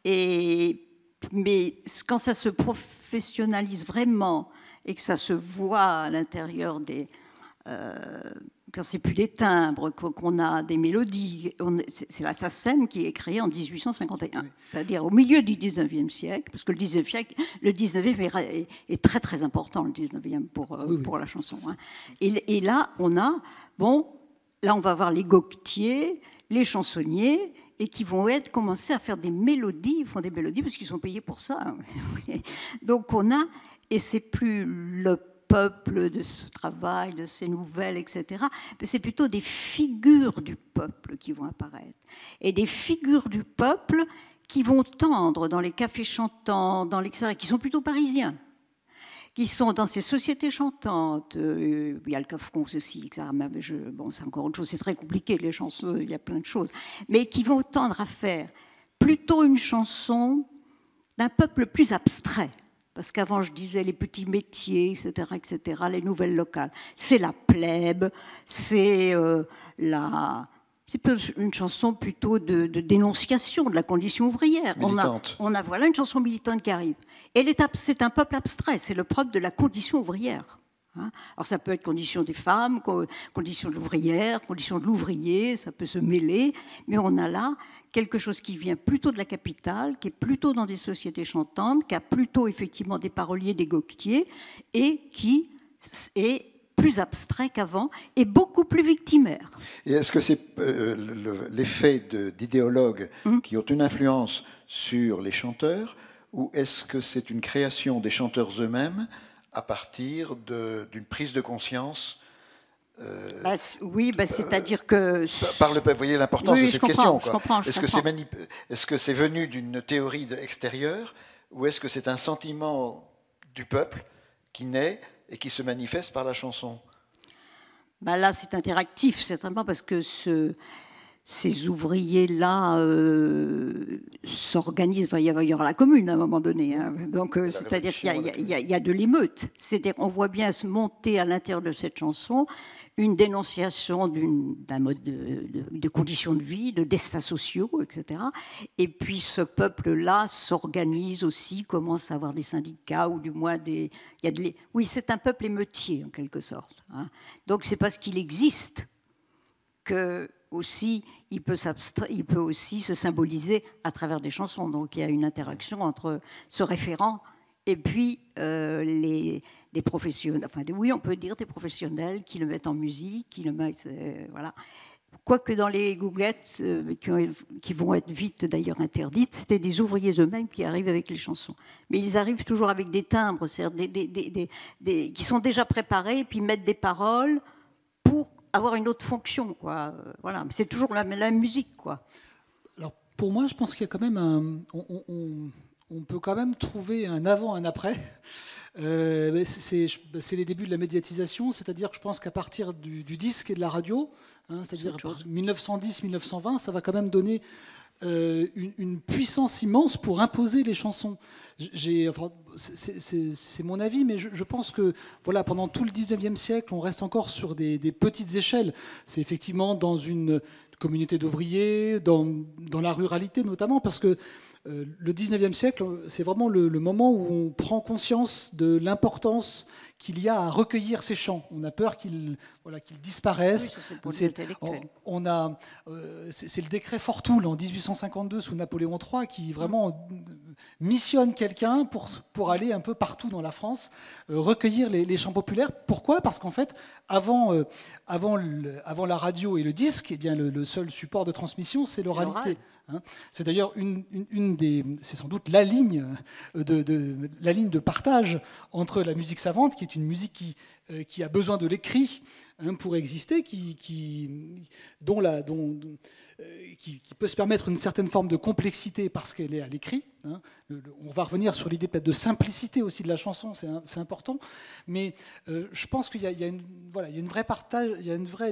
Mais quand ça se professionnalise vraiment, et que ça se voit à l'intérieur quand c'est plus des timbres, qu'on a des mélodies, c'est la SACEM qui est créée en 1851, c'est-à-dire au milieu du 19e siècle, parce que le 19e est très très important, le 19e pour la chanson. Et là, on va avoir les goguetiers, les chansonniers, et qui vont commencer à faire des mélodies, ils font des mélodies parce qu'ils sont payés pour ça. Donc et c'est plus le peuple de ce travail, de ces nouvelles, etc. Mais c'est plutôt des figures du peuple qui vont apparaître. Et des figures du peuple qui vont tendre dans les cafés chantants, qui sont plutôt parisiens, qui sont dans ces sociétés chantantes. Il y a le Cafcon aussi, etc. C'est encore autre chose, c'est très compliqué, les chansons, il y a plein de choses. Mais qui vont tendre à faire plutôt une chanson d'un peuple plus abstrait. Parce qu'avant, je disais les petits métiers, etc., les nouvelles locales. C'est la plèbe, c'est une chanson plutôt de dénonciation de la condition ouvrière. Militante. Voilà une chanson militante qui arrive. Et c'est un peuple abstrait, c'est le propre de la condition ouvrière. Hein. Alors ça peut être condition des femmes, condition de l'ouvrière, condition de l'ouvrier, ça peut se mêler, mais on a là quelque chose qui vient plutôt de la capitale, qui est plutôt dans des sociétés chantantes, qui a plutôt effectivement des paroliers, des goquetiers, et qui est plus abstrait qu'avant et beaucoup plus victimaire. Et est-ce que c'est l'effet d'idéologues qui ont une influence sur les chanteurs, ou est-ce que c'est une création des chanteurs eux-mêmes à partir d'une prise de conscience oui, c'est-à-dire que... Par le peuple, vous voyez l'importance de cette question. Je comprends. Est-ce que c'est venu d'une théorie extérieure, ou est-ce que c'est un sentiment du peuple qui naît et qui se manifeste par la chanson? Là, c'est interactif, certainement, parce que ces ouvriers-là s'organisent. Enfin, il y aura la commune à un moment donné. Hein. Donc, c'est-à-dire qu'il y a de l'émeute. C'est-à-dire qu'on voit bien se monter à l'intérieur de cette chanson une dénonciation d'un mode de conditions de vie, de destins sociaux, etc. Et puis, ce peuple-là s'organise aussi, commence à avoir des syndicats, ou du moins oui, c'est un peuple émeutier, en quelque sorte. Hein. Donc, c'est parce qu'il existe que aussi, il peut aussi se symboliser à travers des chansons. Donc il y a une interaction entre ce référent et puis des professionnels. Enfin, oui, on peut dire des professionnels qui le mettent en musique, qui le mettent, voilà. Quoique dans les gouglettes, qui vont être vite d'ailleurs interdites, c'était des ouvriers eux-mêmes qui arrivent avec les chansons. Mais ils arrivent toujours avec des timbres, c'est-à-dire qui sont déjà préparés, et puis mettent des paroles pour avoir une autre fonction, quoi. Voilà, c'est toujours la musique, quoi. Alors pour moi, je pense qu'il y a quand même on peut quand même trouver un avant, un après. C'est les débuts de la médiatisation, c'est-à-dire que je pense qu'à partir du disque et de la radio, c'est-à-dire 1910-1920, ça va quand même donner une puissance immense pour imposer les chansons. C'est mon avis, mais je pense que voilà, pendant tout le 19e siècle, on reste encore sur des petites échelles. C'est effectivement dans une communauté d'ouvriers, dans la ruralité notamment, parce que le 19e siècle, c'est vraiment le moment où on prend conscience de l'importance qu'il y a à recueillir ces chants. On a peur qu'ils disparaissent. Oui, c'est le décret Fortoul en 1852 sous Napoléon III qui vraiment missionne quelqu'un pour aller un peu partout dans la France recueillir les chants populaires. Pourquoi ? Parce qu'en fait, avant la radio et le disque, eh bien, le seul support de transmission, c'est l'oralité. C'est d'ailleurs c'est sans doute la ligne de partage entre la musique savante, qui est une musique qui a besoin de l'écrit pour exister, qui peut se permettre une certaine forme de complexité parce qu'elle est à l'écrit. On va revenir sur l'idée peut-être de simplicité aussi de la chanson, c'est important. Mais je pense qu'il y a une vraie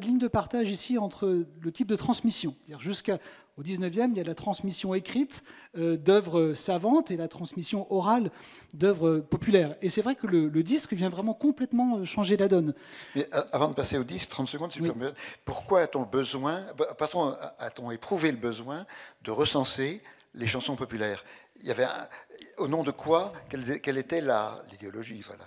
ligne de partage ici entre le type de transmission. Jusqu'au 19e, il y a la transmission écrite d'œuvres savantes et la transmission orale d'œuvres populaires. Et c'est vrai que le disque vient vraiment complètement changer la donne. Mais avant de passer au disque, 30 secondes, si vous permettez, pourquoi a-t-on éprouvé le besoin de recenser les chansons populaires? Il y avait au nom de quoi? Quelle était l'idéologie? Voilà.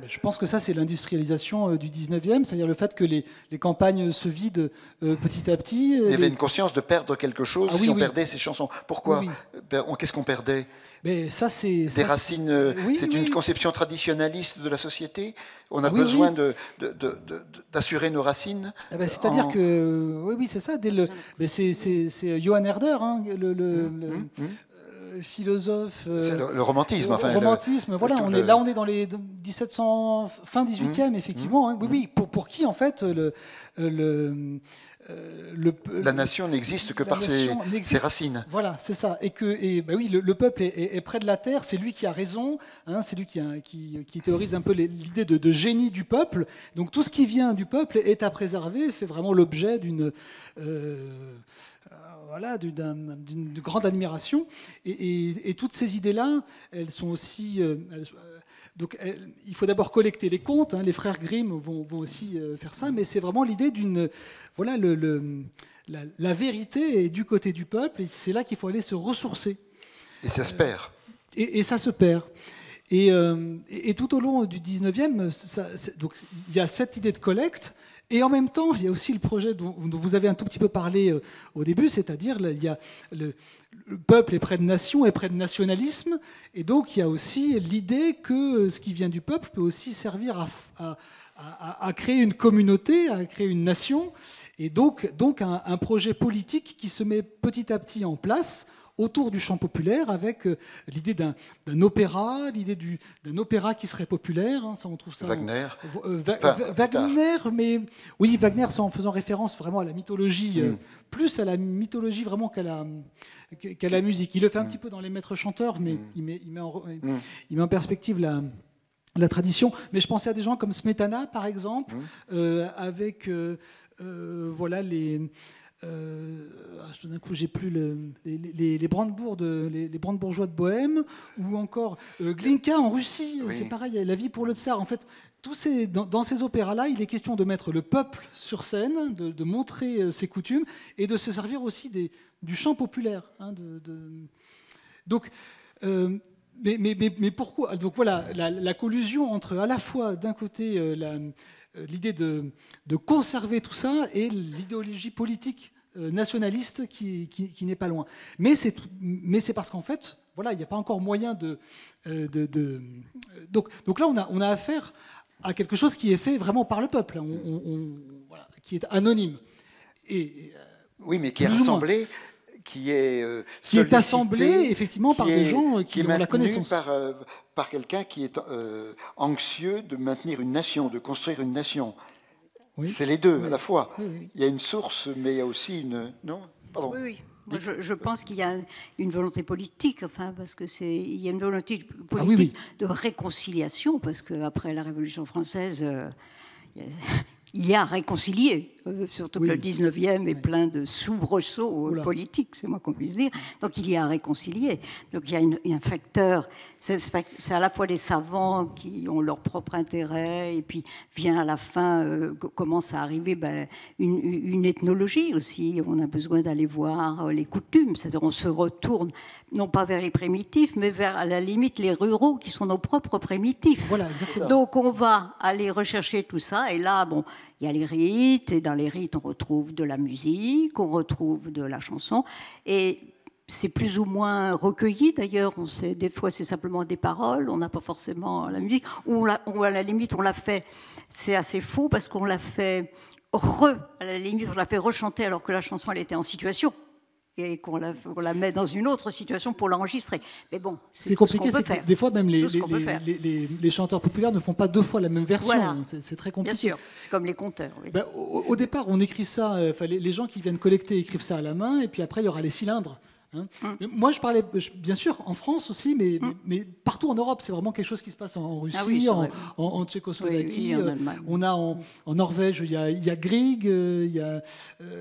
Je pense que ça, c'est l'industrialisation du 19e, c'est-à-dire le fait que les campagnes se vident petit à petit. Il y avait une conscience de perdre quelque chose on perdait ces chansons. Pourquoi? Qu'est-ce qu'on perdait? Mais ça, c'est des racines. C'est une conception traditionnaliste de la société. On a besoin d'assurer nos racines. C'est-à-dire que oui, c'est ça. C'est Johann Herder, philosophe. C'est le romantisme. Le romantisme, voilà. On est dans les 1700, fin 18e, effectivement. Pour qui, en fait, la nation n'existe que par ses racines. Voilà, c'est ça. Le peuple est près de la terre, c'est lui qui a raison, c'est lui qui théorise un peu l'idée de génie du peuple. Donc tout ce qui vient du peuple est à préserver, fait vraiment l'objet d'une grande admiration. Et toutes ces idées-là, elles sont aussi... Donc, il faut d'abord collecter les contes. Les frères Grimm vont aussi faire ça, mais c'est vraiment l'idée d'une... Voilà, la vérité est du côté du peuple, et c'est là qu'il faut aller se ressourcer. Et ça se perd. Et ça se perd. Et tout au long du 19e, donc, il y a cette idée de collecte. Et en même temps, il y a aussi le projet dont vous avez un tout petit peu parlé au début, c'est-à-dire il y a le peuple est près de nation, est près de nationalisme. Et donc, il y a aussi l'idée que ce qui vient du peuple peut aussi servir à créer une communauté, à créer une nation. Et donc un projet politique qui se met petit à petit en place autour du chant populaire, avec l'idée d'un opéra, l'idée d'un opéra qui serait populaire. Hein, ça, on trouve ça Wagner. Wagner, mais oui, Wagner, c'est en faisant référence vraiment à la mythologie, plus à la mythologie vraiment qu'à la musique. Il le fait un petit peu dans Les Maîtres chanteurs, mais il met en perspective la tradition. Mais je pensais à des gens comme Smetana, par exemple, avec voilà d'un coup, j'ai plus les brandebourgeois de Bohème, ou encore Glinka en Russie. Oui. C'est pareil, La vie pour le tsar. En fait, dans ces opéras-là, il est question de mettre le peuple sur scène, de montrer ses coutumes et de se servir aussi du chant populaire. Hein, donc, mais pourquoi? Donc voilà, la collusion entre à la fois d'un côté l'idée de conserver tout ça et l'idéologie politique nationaliste qui n'est pas loin. Mais c'est parce qu'en fait, voilà, il n'y a pas encore moyen donc là, on a affaire à quelque chose qui est fait vraiment par le peuple, voilà, qui est anonyme. Oui, mais qui est rassemblé, qui est assemblé effectivement par des gens qui ont la connaissance. Par quelqu'un qui est anxieux de maintenir une nation, de construire une nation. Oui. C'est les deux à la fois. Oui. Il y a une source, mais il y a aussi une... Non ? Pardon. Oui. Moi, je pense qu'il y a une volonté politique, parce que il y a une volonté politique de réconciliation, parce qu'après la Révolution française, il y a réconcilié, surtout que le 19e est plein de soubresauts politiques, c'est moins qu'on puisse dire. Donc il y a réconcilié. Donc il y a un facteur, c'est à la fois les savants qui ont leur propre intérêt, et puis vient à la fin, commence à arriver une ethnologie aussi. On a besoin d'aller voir les coutumes, c'est-à-dire on se retourne, non pas vers les primitifs, mais vers, à la limite, les ruraux qui sont nos propres primitifs. Voilà, exactement. Donc on va aller rechercher tout ça, et là, bon, il y a les rites, et dans les rites, on retrouve de la musique, on retrouve de la chanson, et c'est plus ou moins recueilli, d'ailleurs. Des fois, c'est simplement des paroles, on n'a pas forcément la musique, ou à la limite, on l'a fait, c'est assez faux, parce qu'on l'a fait à la limite, on l'a fait rechanter alors que la chanson, elle était en situation, et qu'on la met dans une autre situation pour l'enregistrer. Mais bon, c'est compliqué. Ce qu'on peut faire. Des fois, même les chanteurs populaires ne font pas deux fois la même version. Voilà. C'est très compliqué. Bien sûr, c'est comme les conteurs. Oui. Au départ, on écrit ça, les gens qui viennent collecter écrivent ça à la main, et puis après, il y aura les cylindres. Hein. Moi, je parlais, bien sûr, en France aussi, mais partout en Europe. C'est vraiment quelque chose qui se passe en Russie, en Tchécoslovaquie. Oui, on a en Norvège, il y a Grieg, il y a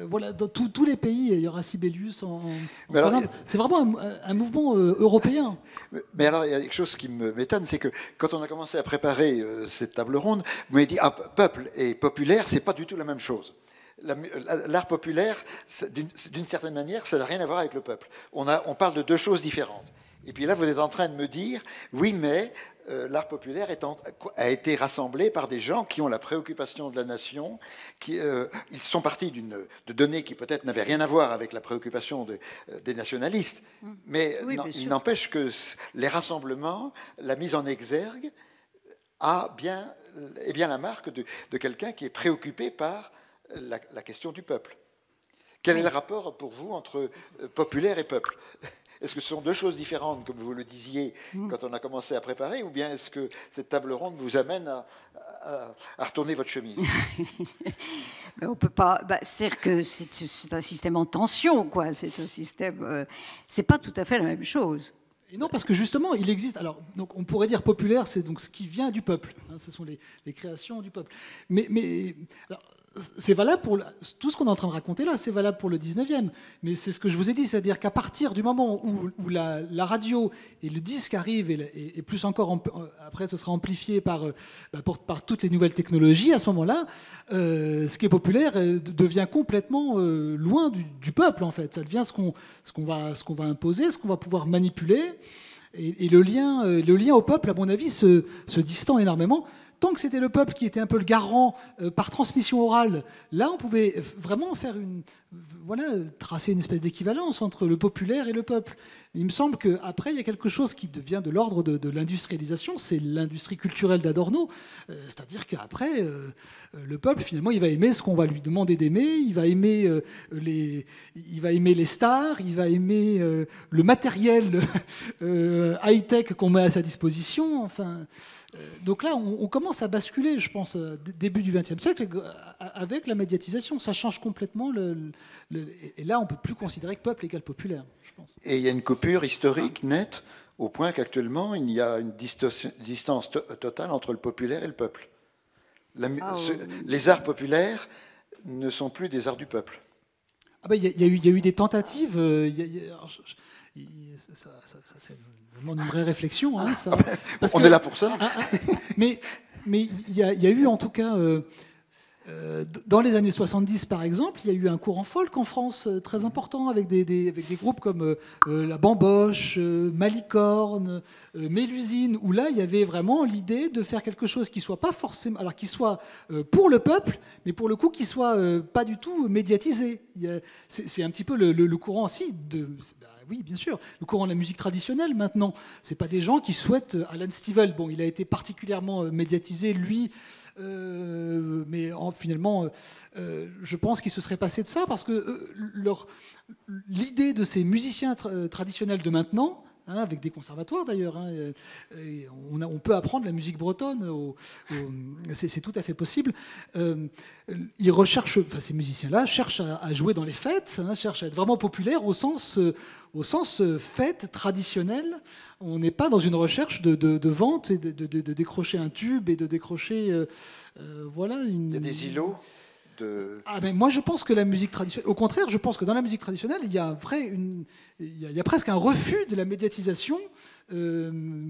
voilà, dans tous les pays, il y aura Sibelius en Finlande. C'est vraiment un mouvement européen. Mais alors, il y a quelque chose qui m'étonne, c'est que quand on a commencé à préparer cette table ronde, vous m'avez dit peuple et populaire, c'est pas du tout la même chose. L'art populaire, d'une certaine manière, ça n'a rien à voir avec le peuple. On parle de deux choses différentes. Et puis là, vous êtes en train de me dire, oui, mais l'art populaire a été rassemblé par des gens qui ont la préoccupation de la nation. Ils sont partis de données qui peut-être n'avaient rien à voir avec la préoccupation des nationalistes. Mais il n'empêche que les rassemblements, la mise en exergue, est bien la marque de quelqu'un qui est préoccupé par la question du peuple. Quel est le rapport pour vous entre populaire et peuple ? Est-ce que ce sont deux choses différentes, comme vous le disiez quand on a commencé à préparer, ou bien est-ce que cette table ronde vous amène à retourner votre chemise ? Mais on peut pas. C'est-à-dire que c'est un système en tension, quoi. C'est un système. C'est pas tout à fait la même chose. Et non, parce que justement, il existe. Alors, donc, on pourrait dire populaire, c'est donc ce qui vient du peuple. Hein, ce sont les créations du peuple. Mais alors, c'est valable pour tout ce qu'on est en train de raconter là, c'est valable pour le 19e. Mais c'est ce que je vous ai dit, c'est-à-dire qu'à partir du moment où la radio et le disque arrivent, et plus encore, après ce sera amplifié par toutes les nouvelles technologies, à ce moment-là, ce qui est populaire devient complètement loin du peuple, en fait. Ça devient ce qu'on va imposer, ce qu'on va pouvoir manipuler. Et le lien au peuple, à mon avis, se distend énormément. Tant que c'était le peuple qui était un peu le garant par transmission orale, là, on pouvait vraiment faire tracer une espèce d'équivalence entre le populaire et le peuple. Il me semble qu'après, il y a quelque chose qui devient de l'ordre de l'industrialisation, c'est l'industrie culturelle d'Adorno. C'est-à-dire qu'après, le peuple, finalement, il va aimer ce qu'on va lui demander d'aimer, il va aimer les stars, il va aimer le matériel high-tech qu'on met à sa disposition, enfin... Donc là, on commence à basculer, je pense, début du XXe siècle, avec la médiatisation. Ça change complètement. Et là, on ne peut plus considérer que peuple égale populaire, je pense. Et il y a une coupure historique nette, au point qu'actuellement, il y a une distance totale entre le populaire et le peuple. Les arts populaires ne sont plus des arts du peuple. Il y a eu des tentatives. C'est vraiment une vraie réflexion. Hein, ça. On est là pour ça. Mais il y a eu en tout cas, dans les années 70 par exemple, il y a eu un courant folk en France très important avec des groupes comme la Bamboche, Malicorne, Mélusine, où là il y avait vraiment l'idée de faire quelque chose qui soit pas forcément, alors qui soit pour le peuple, mais pour le coup qui soit pas du tout médiatisé. C'est un petit peu le courant aussi de... Oui, bien sûr. Le courant de la musique traditionnelle, maintenant, c'est pas des gens qui souhaitent... Alan Stivell, bon, il a été particulièrement médiatisé, lui, mais finalement, je pense qu'il se serait passé de ça, parce que l'idée de ces musiciens traditionnels de maintenant, hein, avec des conservatoires d'ailleurs, hein, on peut apprendre la musique bretonne, c'est tout à fait possible. Ils recherchent, ces musiciens-là cherchent à jouer dans les fêtes, hein, cherchent à être vraiment populaires au sens fête traditionnelle. On n'est pas dans une recherche de vente et de décrocher un tube et de décrocher Il y a des îlots mais moi je pense que la musique traditionnelle, au contraire, je pense que dans la musique traditionnelle, il y a presque un refus de la médiatisation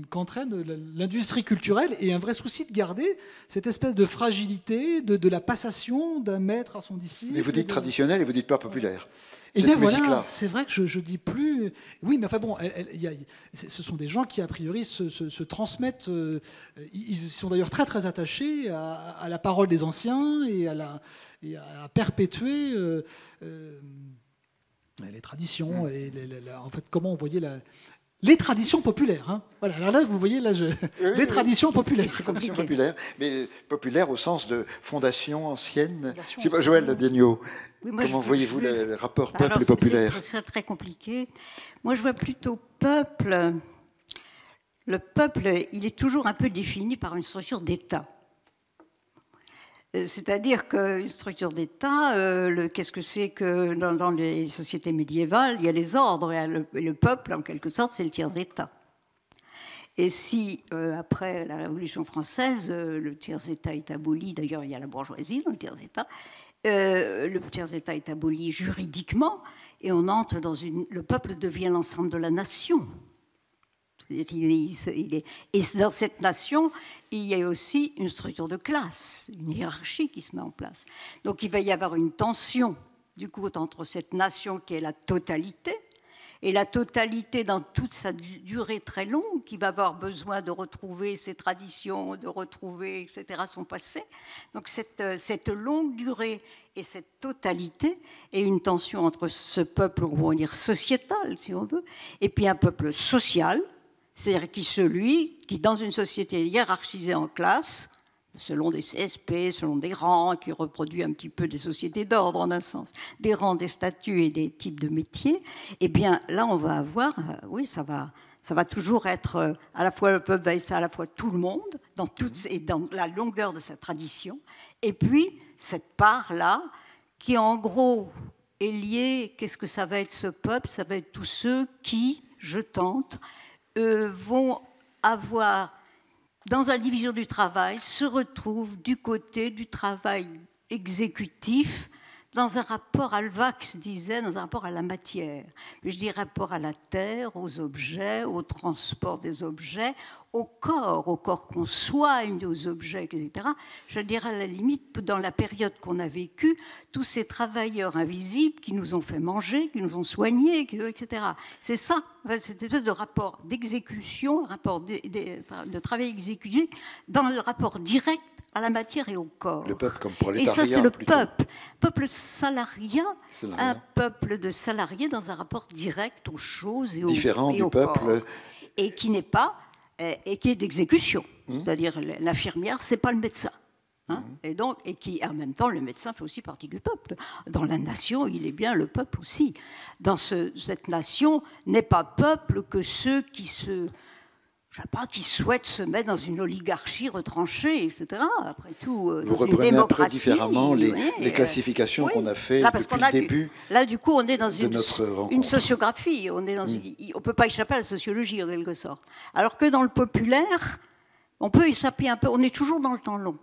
qu'entraîne l'industrie culturelle et un vrai souci de garder cette espèce de fragilité, de la passation d'un maître à son disciple. Mais vous dites traditionnel et vous dites pas populaire. Et bien voilà, c'est vrai que je dis plus... Oui, mais enfin bon, ce sont des gens qui, a priori, se transmettent... ils sont d'ailleurs très très attachés à la parole des anciens et à perpétuer les traditions. Et en fait, comment on voyait les traditions populaires. Hein. Voilà, alors là, vous voyez, les traditions populaires. C'est compliqué. Populaire, mais populaire au sens de fondation ancienne. Je sais pas, Joël Ladegno. Oui, comment voyez-vous le rapport peuple et populaire? C'est très compliqué. Moi, je vois plutôt peuple. Le peuple, il est toujours un peu défini par une structure d'État. C'est-à-dire qu'une structure d'État, qu'est-ce que c'est que dans les sociétés médiévales, il y a les ordres, et le peuple, en quelque sorte, c'est le tiers-État. Et si, après la Révolution française, le tiers-État est aboli, d'ailleurs il y a la bourgeoisie dans le tiers-État, le tiers-État est aboli juridiquement, et on entre le peuple devient l'ensemble de la nation. Et dans cette nation, il y a aussi une structure de classe, une hiérarchie qui se met en place. Donc il va y avoir une tension, du coup, entre cette nation qui est la totalité, et la totalité dans toute sa durée très longue, qui va avoir besoin de retrouver ses traditions, de retrouver, etc., son passé. Donc cette longue durée et cette totalité est une tension entre ce peuple, on va dire sociétal, si on veut, et puis un peuple social, c'est-à-dire celui qui, dans une société hiérarchisée en classes, selon des CSP, selon des rangs, qui reproduit un petit peu des sociétés d'ordre en un sens, des rangs, des statuts et des types de métiers, eh bien là on va avoir, oui, ça va toujours être à la fois le peuple va être à la fois tout le monde, et dans la longueur de sa tradition, et puis cette part-là qui en gros est liée, qu'est-ce que ça va être ce peuple? Ça va être tous ceux qui, je tente, vont avoir... dans la division du travail, se retrouvent du côté du travail exécutif, dans un rapport, Alvax disait, dans un rapport à la matière. Mais je dis rapport à la terre, aux objets, au transport des objets, au corps qu'on soigne, aux objets, etc. Je dirais à la limite, dans la période qu'on a vécue, tous ces travailleurs invisibles qui nous ont fait manger, qui nous ont soignés, etc. C'est ça, cette espèce de rapport d'exécution, rapport de travail exécuté, dans le rapport direct à la matière et au corps. Le peuple comme prolétariat. Et ça, c'est le plutôt. peuple salariat, un peuple de salariés dans un rapport direct aux choses et différent du au peuple corps. Et qui n'est pas, et qui est d'exécution. C'est-à-dire l'infirmière, c'est pas le médecin. Hein, et qui, en même temps, le médecin fait aussi partie du peuple. Dans la nation, il est bien le peuple aussi. Dans cette nation n'est pas peuple que ceux qui qui souhaitent se mettre dans une oligarchie retranchée, etc. Après tout, vous reprenez un peu différemment les classifications qu'on a fait depuis le début. Là, du coup, on est dans une sociographie. On ne peut pas échapper à la sociologie, en quelque sorte. Alors que dans le populaire, on peut échapper un peu. On est toujours dans le temps long.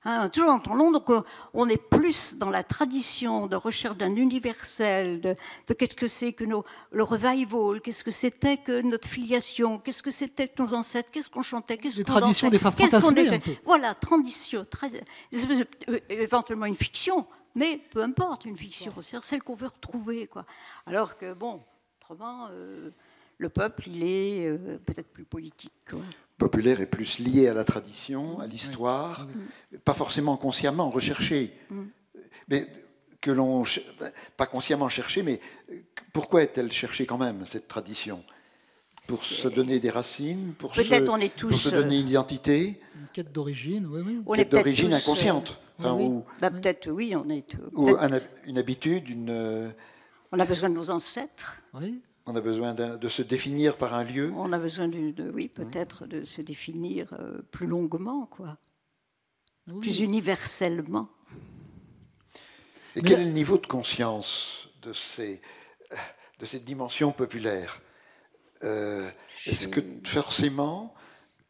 Hein, toujours dans le temps long, donc on est plus dans la tradition de recherche d'un universel, de qu'est-ce que c'est que le revival, qu'est-ce que c'était que notre filiation, qu'est-ce que c'était que nos ancêtres, qu'est-ce qu'on chantait, qu'est-ce qu'on dansait. Des traditions des fois fantasmées un peu. Voilà, tradition, éventuellement une fiction, mais peu importe, une fiction, c'est celle qu'on veut retrouver, quoi. Alors que, bon, autrement, le peuple, il est peut-être plus politique, quoi. Populaire est plus lié à la tradition, à l'histoire, pas forcément consciemment recherché, mais que l'on pas consciemment cherché, mais pourquoi est-elle cherchée quand même cette tradition? Pour se donner des racines, pour se donner une identité, une quête d'origine, une quête d'origine inconsciente, peut-être oui, on est ou une habitude, on a besoin de nos ancêtres. Oui. On a besoin de se définir par un lieu. On a besoin peut-être de se définir plus longuement, quoi. Oui. Plus universellement. Et quel est le niveau de conscience de cette dimension populaire? Est-ce que forcément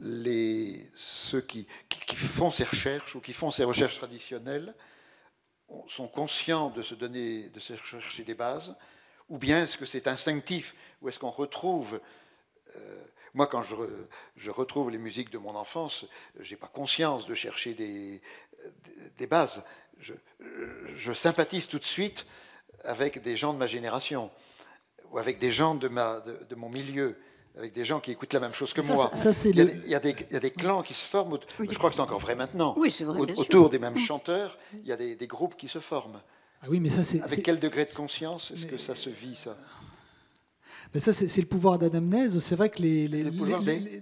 ceux qui font ces recherches ou qui font ces recherches traditionnelles sont conscients de se chercher des bases? Ou bien est-ce que c'est instinctif? Ou est-ce qu'on retrouve... moi, quand je retrouve les musiques de mon enfance, je n'ai pas conscience de chercher des bases. Je sympathise tout de suite avec des gens de ma génération, ou avec des gens de mon milieu, avec des gens qui écoutent la même chose que moi. Il y a des clans qui se forment, je crois que c'est encore vrai maintenant. Oui, c'est vrai, autour des mêmes chanteurs, il y a des groupes qui se forment. Ah oui, mais ça, avec quel degré de conscience est-ce que ça se vit, ça? Mais ça, c'est le pouvoir d'anamnèse. C'est vrai que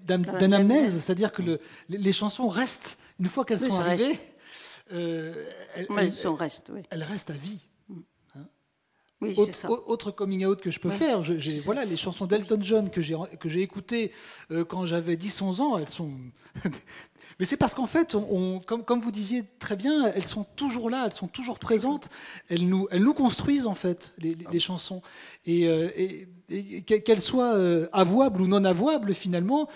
d'anamnèse, c'est-à-dire que les chansons restent, une fois qu'elles sont arrivées, elles restent à vie. Oui, c'est ça. Autre coming out que je peux faire, voilà, les chansons d'Elton John que j'ai écoutées quand j'avais 10-11 ans, elles sont... Mais c'est parce qu'en fait, comme vous disiez très bien, elles sont toujours là, elles sont toujours présentes, elles nous construisent en fait, les chansons. Et qu'elles soient avouables ou non avouables, finalement,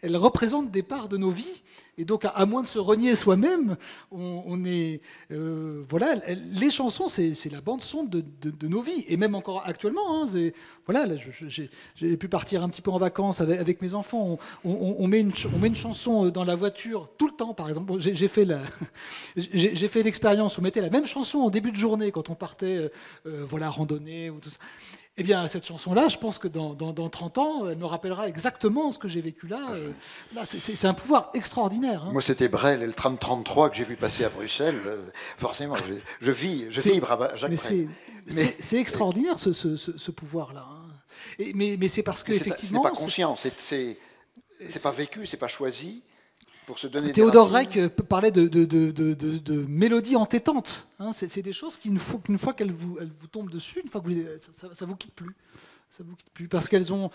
elles représentent des parts de nos vies. Et donc, à moins de se renier soi-même, voilà, les chansons, c'est la bande-son de nos vies. Et même encore actuellement, hein, voilà, là, j'ai pu partir un petit peu en vacances avec mes enfants. On met une chanson dans la voiture tout le temps, par exemple. J'ai fait l'expérience où on mettait la même chanson en début de journée quand on partait voilà, randonner ou tout ça. Eh bien, cette chanson-là, je pense que dans 30 ans, elle me rappellera exactement ce que j'ai vécu là. Là, c'est un pouvoir extraordinaire. Hein. Moi, c'était Brel et le tram 33 que j'ai vu passer à Bruxelles. Forcément, je vibre à Jacques Brel. C'est extraordinaire, ce pouvoir-là. Hein. Mais c'est parce que, effectivement... Ce n'est pas conscient, c'est pas vécu, c'est pas choisi. Pour se donner Théodore Reck parlait de mélodies entêtantes. Hein, c'est des choses qu'une fois qu'elles vous tombent dessus, une fois que ça vous quitte plus. Ça vous quitte plus parce qu'elles sont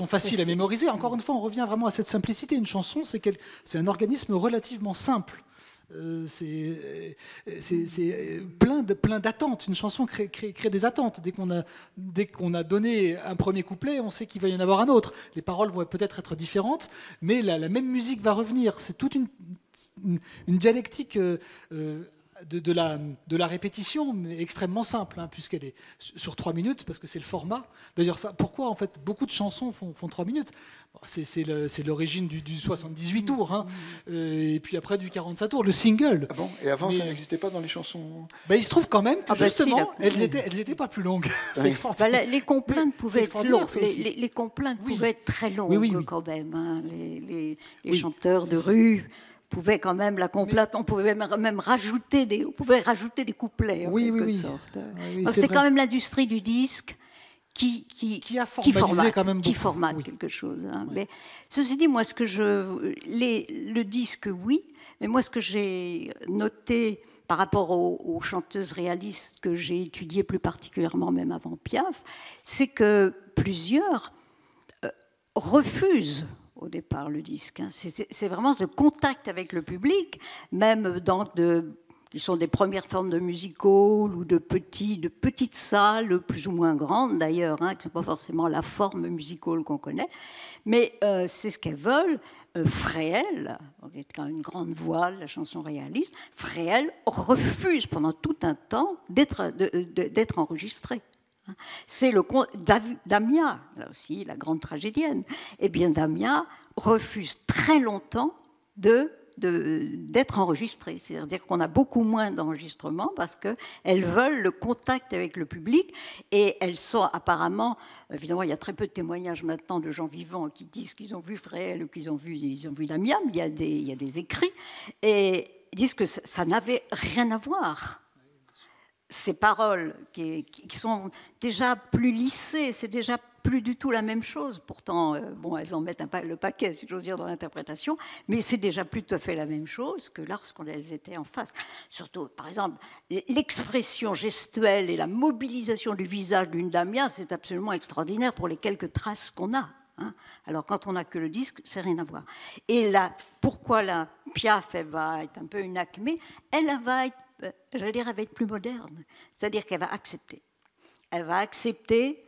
faciles à mémoriser. Encore une fois, on revient vraiment à cette simplicité. Une chanson, c'est un organisme relativement simple. C'est plein d'attentes. Une chanson crée des attentes. Dès qu'on a donné un premier couplet, on sait qu'il va y en avoir un autre. Les paroles vont peut-être être différentes, mais la même musique va revenir. C'est toute une dialectique de la répétition, mais extrêmement simple, puisqu'elle est sur 3 minutes, parce que c'est le format. D'ailleurs, pourquoi en fait beaucoup de chansons font 3 minutes? C'est l'origine du 78 tours, et puis après du 45 tours, le single. Ah bon? Et avant, ça n'existait pas dans les chansons? Il se trouve quand même que justement, si, elles étaient pas plus longues. C'est extraordinaire. Les complaintes pouvaient être longues. Les complaintes pouvaient être très longues quand même. Les chanteurs de rue pouvaient quand même la complainte. On pouvait même rajouter des couplets en quelque sorte. C'est quand même l'industrie du disque qui a formalisé quand même beaucoup. Qui formate quelque chose. Mais ceci dit, moi, le disque, oui, mais moi, ce que j'ai noté par rapport aux chanteuses réalistes que j'ai étudiées plus particulièrement, même avant Piaf, c'est que plusieurs refusent au départ le disque. C'est vraiment ce contact avec le public, même qui sont des premières formes de music-hall ou de petites salles, plus ou moins grandes d'ailleurs, qui ne sont pas forcément la forme music-hall qu'on connaît, mais c'est ce qu'elles veulent. Fréhel, qui est quand même une grande voix de la chanson réaliste, Fréhel refuse pendant tout un temps d'être enregistré. C'est Damia, là aussi la grande tragédienne. Eh bien, Damia refuse très longtemps d'être enregistrée. C'est-à-dire qu'on a beaucoup moins d'enregistrements parce qu'elles veulent le contact avec le public et elles sont apparemment, évidemment il y a très peu de témoignages maintenant de gens vivants qui disent qu'ils ont vu Fréhel ou qu'ils ont vu Damia, mais il y a des écrits et ils disent que ça n'avait rien à voir. Ces paroles qui sont déjà plus lissées, c'est déjà plus du tout la même chose. Pourtant, elles en mettent le paquet, si j'ose dire, dans l'interprétation, mais c'est déjà plus tout à fait la même chose que lorsqu'on les était en face. Surtout, par exemple, l'expression gestuelle et la mobilisation du visage d'une Damia, c'est absolument extraordinaire pour les quelques traces qu'on a. Alors, quand on n'a que le disque, c'est rien à voir. Et là, pourquoi la Piaf, elle va être un peu une acmé, elle va être plus moderne. C'est-à-dire qu'elle va accepter. Elle va accepter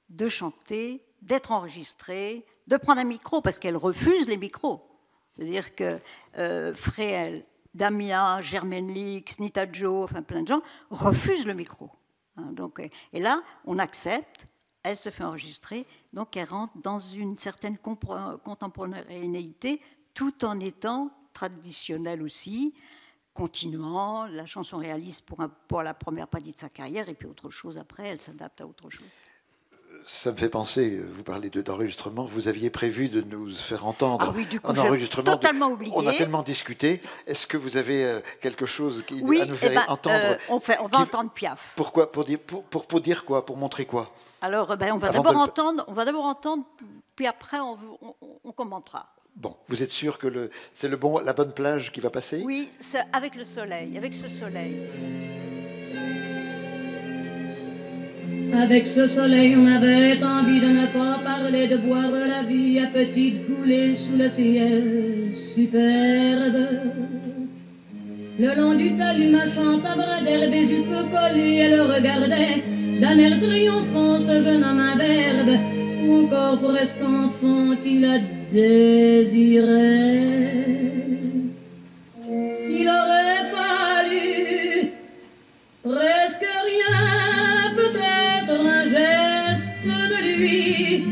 de chanter, d'être enregistrée, de prendre un micro, parce qu'elle refuse les micros. C'est-à-dire que Fréhel, Damia, Germaine Lix, Nita Jo, enfin plein de gens, refusent le micro. Et là, on accepte, elle se fait enregistrer, donc elle rentre dans une certaine contemporanéité, tout en étant traditionnelle aussi, continuant la chanson réaliste pour la première partie de sa carrière, et puis autre chose après, elle s'adapte à autre chose. Ça me fait penser, vous parlez d'enregistrement, vous aviez prévu de nous faire entendre un enregistrement. Totalement oublié. On a tellement discuté. Est-ce que vous avez quelque chose à nous faire entendre on va entendre Piaf. Pourquoi? Pour dire quoi? Pour montrer quoi? Alors, on va d'abord entendre, puis après, on commentera. Bon, vous êtes sûr que c'est la bonne plage qui va passer? Oui, avec le soleil, avec ce soleil. Avec ce soleil, on avait envie de ne pas parler, de boire la vie à petites coulées sous le ciel superbe. Le long du talus, marchant à bras d'herbe et jupe collée, elle regardait d'un air triomphant ce jeune homme imberbe, ou encore presque enfant qui la désirait. Il aurait fallu presque rien, peut-être un geste de lui,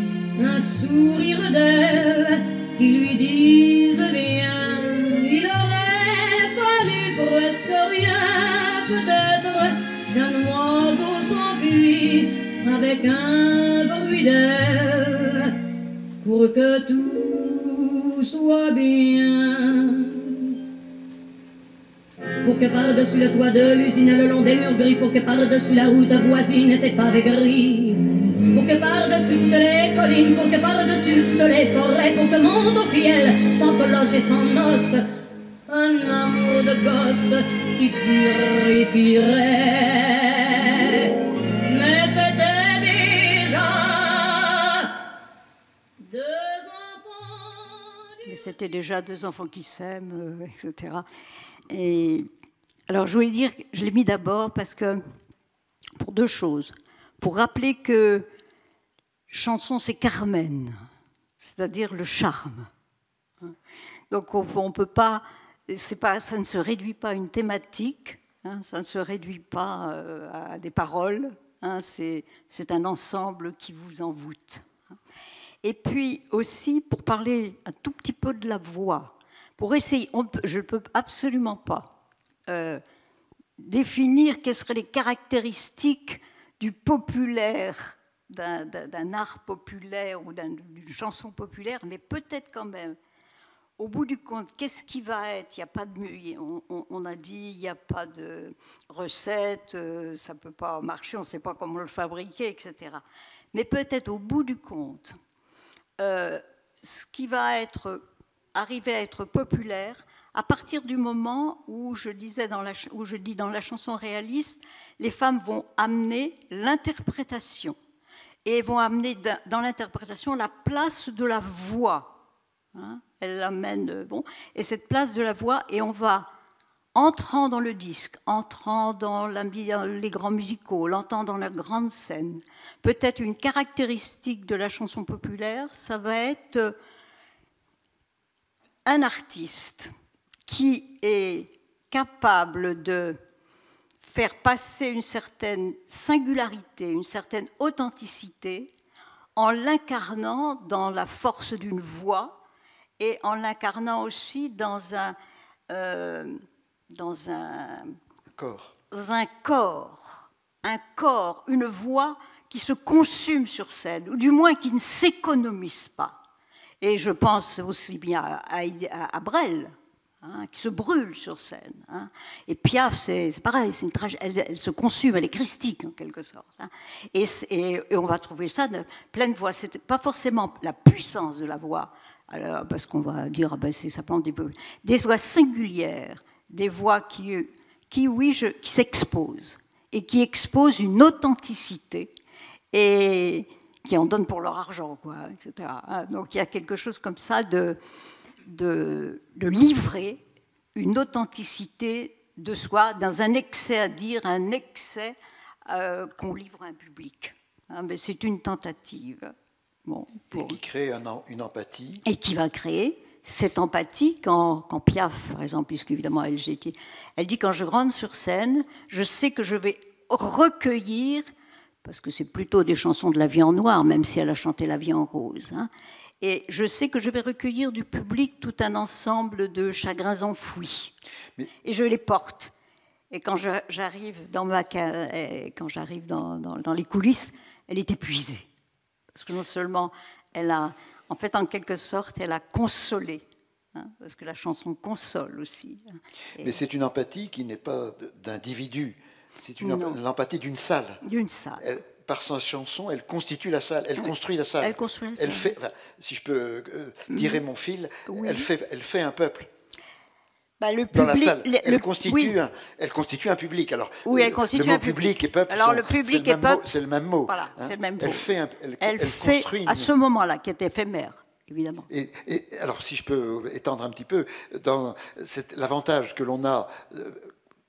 un sourire d'elle qui lui dise bien. Il aurait fallu presque rien, peut-être qu'un oiseau s'enfuit avec un bruit d'aile, pour que tout soit bien. Pour que par-dessus le toit de l'usine, le long des murs gris, pour que par-dessus la route voisine, ses pavés gris, pour que par-dessus toutes les collines, pour que par-dessus toutes les forêts, pour que monte au ciel, sans cloche et sans noces, un amour de gosse qui purifierait. Mais c'était déjà deux enfants qui s'aiment, etc. Et alors, je voulais dire, je l'ai mis d'abord parce que, pour deux choses. Pour rappeler que chanson, c'est Carmen, c'est-à-dire le charme. Donc, on peut pas, ça ne se réduit pas à une thématique, hein, ça ne se réduit pas à des paroles, hein, c'est un ensemble qui vous envoûte. Et puis aussi, pour parler un tout petit peu de la voix, pour essayer, je ne peux absolument pas définir quelles seraient les caractéristiques du populaire, d'un art populaire ou d'une chanson populaire, mais peut-être quand même, au bout du compte, qu'est-ce qui va être? Il n'y a pas de, on a dit, il n'y a pas de recette, ça ne peut pas marcher, on ne sait pas comment le fabriquer, etc. Mais peut-être au bout du compte, ce qui va arriver à être populaire, à partir du moment où je dis dans la chanson réaliste, les femmes vont amener l'interprétation et vont amener dans l'interprétation la place de la voix. Hein, elle l'amène, bon, et cette place de la voix, et on va, entrant dans le disque, entrant dans les grands musicaux, l'entend dans la grande scène, peut-être une caractéristique de la chanson populaire, ça va être un artiste qui est capable de faire passer une certaine singularité, une certaine authenticité, en l'incarnant dans la force d'une voix et en l'incarnant aussi dans un corps, une voix qui se consume sur scène, ou du moins qui ne s'économise pas. Et je pense aussi bien à Brel, hein, qui se brûle sur scène. Hein. Et Piaf, c'est pareil, elle se consume, elle est christique en quelque sorte. Hein. Et on va trouver ça de pleine voix. Ce n'est pas forcément la puissance de la voix, alors, parce qu'on va dire c'est simplement des voix singulières, des voix qui s'exposent et qui exposent une authenticité et qui en donnent pour leur argent, quoi, etc. Donc il y a quelque chose comme ça de livrer une authenticité de soi dans un excès à dire, un excès qu'on livre à un public. Mais c'est une tentative. Bon, et qui crée une empathie. Et qui va créer cette empathie quand Piaf, par exemple, puisque évidemment elle dit quand je rentre sur scène, je sais que je vais recueillir, parce que c'est plutôt des chansons de La Vie en noir, même si elle a chanté La Vie en rose, hein, et je sais que je vais recueillir du public tout un ensemble de chagrins enfouis. Et je les porte. Et quand j'arrive dans les coulisses, elle est épuisée. Parce que non seulement elle a, en fait, en quelque sorte, elle a consolé, hein, parce que la chanson console aussi. Hein, mais c'est une empathie qui n'est pas d'individu, c'est l'empathie d'une salle. D'une salle. Par sa chanson, elle constitue la salle, elle construit la salle. Elle construit la salle. Elle fait, si je peux tirer mon fil, oui. elle fait un peuple. Le public, dans la salle, elle constitue un public. Alors, oui, elle constitue le mot public et peuple, c'est le même mot. Voilà, hein. C'est le même mot. Elle fait construit à ce moment-là, qui est éphémère, évidemment. Et alors, si je peux étendre un petit peu, l'avantage que l'on a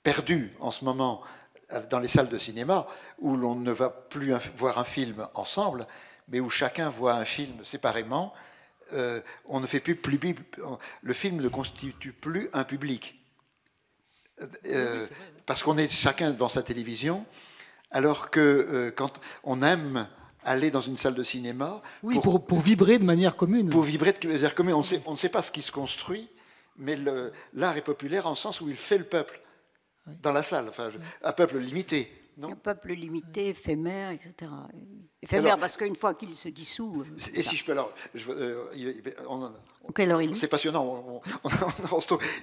perdu en ce moment dans les salles de cinéma, où l'on ne va plus voir un film ensemble, mais où chacun voit un film séparément. On ne fait plus le film ne constitue plus un public parce qu'on est chacun devant sa télévision, alors que quand on aime aller dans une salle de cinéma, pour vibrer de manière commune. Pour vibrer de manière commune, on ne sait pas ce qui se construit, mais l'art est populaire en sens où il fait le peuple dans la salle, un peuple limité. Non. Un peuple limité, éphémère, etc. Éphémère alors, parce qu'une fois qu'il se dissout... Et si je peux alors... Quelle heure il est ? C'est passionnant,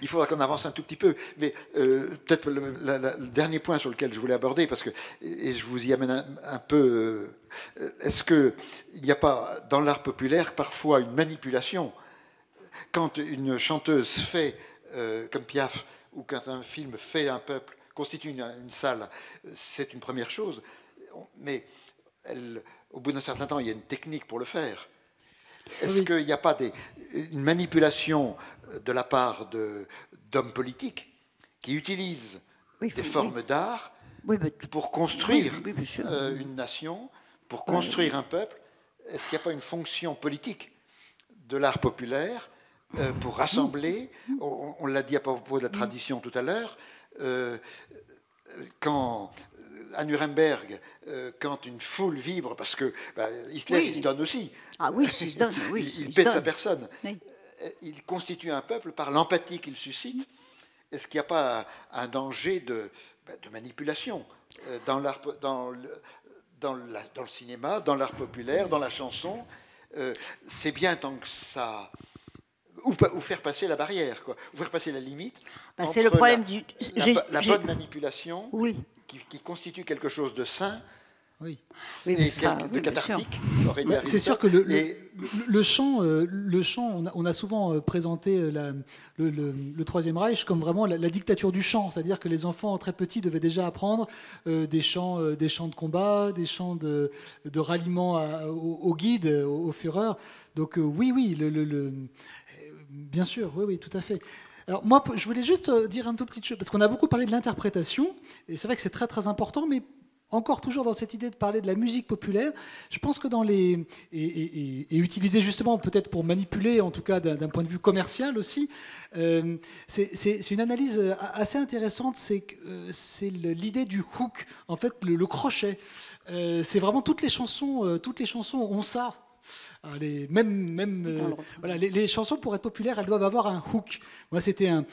il faudra qu'on avance un tout petit peu, mais peut-être le dernier point sur lequel je voulais aborder, parce que, et je vous y amène un peu, est-ce qu'il n'y a pas dans l'art populaire parfois une manipulation ? Quand une chanteuse fait, comme Piaf, ou quand un film fait un peuple, constitue une salle, c'est une première chose, mais au bout d'un certain temps, il y a une technique pour le faire. Est-ce qu'il n'y a pas une manipulation de la part d'hommes politiques qui utilisent des formes d'art pour construire une nation, pour construire un peuple? Est-ce qu'il n'y a pas une fonction politique de l'art populaire pour rassembler? On l'a dit à propos de la tradition tout à l'heure. quand à Nuremberg, quand une foule vibre, parce que Hitler, il se donne aussi. Ah oui, il se donne. Oui, il paie de sa personne. Oui. Il constitue un peuple par l'empathie qu'il suscite. Est-ce qu'il n'y a pas un danger de manipulation dans le cinéma, dans l'art populaire, dans la chanson? C'est bien tant que ça... Ou faire passer la barrière, quoi. Ou faire passer la limite. C'est le problème la bonne manipulation, oui. qui constitue quelque chose de sain, oui. Et de cathartique. C'est sûr que le chant, on a souvent présenté le Troisième Reich comme vraiment la dictature du chant, c'est-à-dire que les enfants très petits devaient déjà apprendre des chants de combat, des chants de ralliement au guide, au Führer. Donc oui, bien sûr, oui, tout à fait. Alors moi, je voulais juste dire un tout petit chose, parce qu'on a beaucoup parlé de l'interprétation, et c'est vrai que c'est très très important, mais encore toujours dans cette idée de parler de la musique populaire, je pense que et utiliser justement peut-être pour manipuler, en tout cas d'un point de vue commercial aussi, c'est une analyse assez intéressante, c'est l'idée du hook, en fait le crochet. C'est vraiment toutes les chansons ont ça. Les chansons, pour être populaires, elles doivent avoir un hook. Moi, c'était un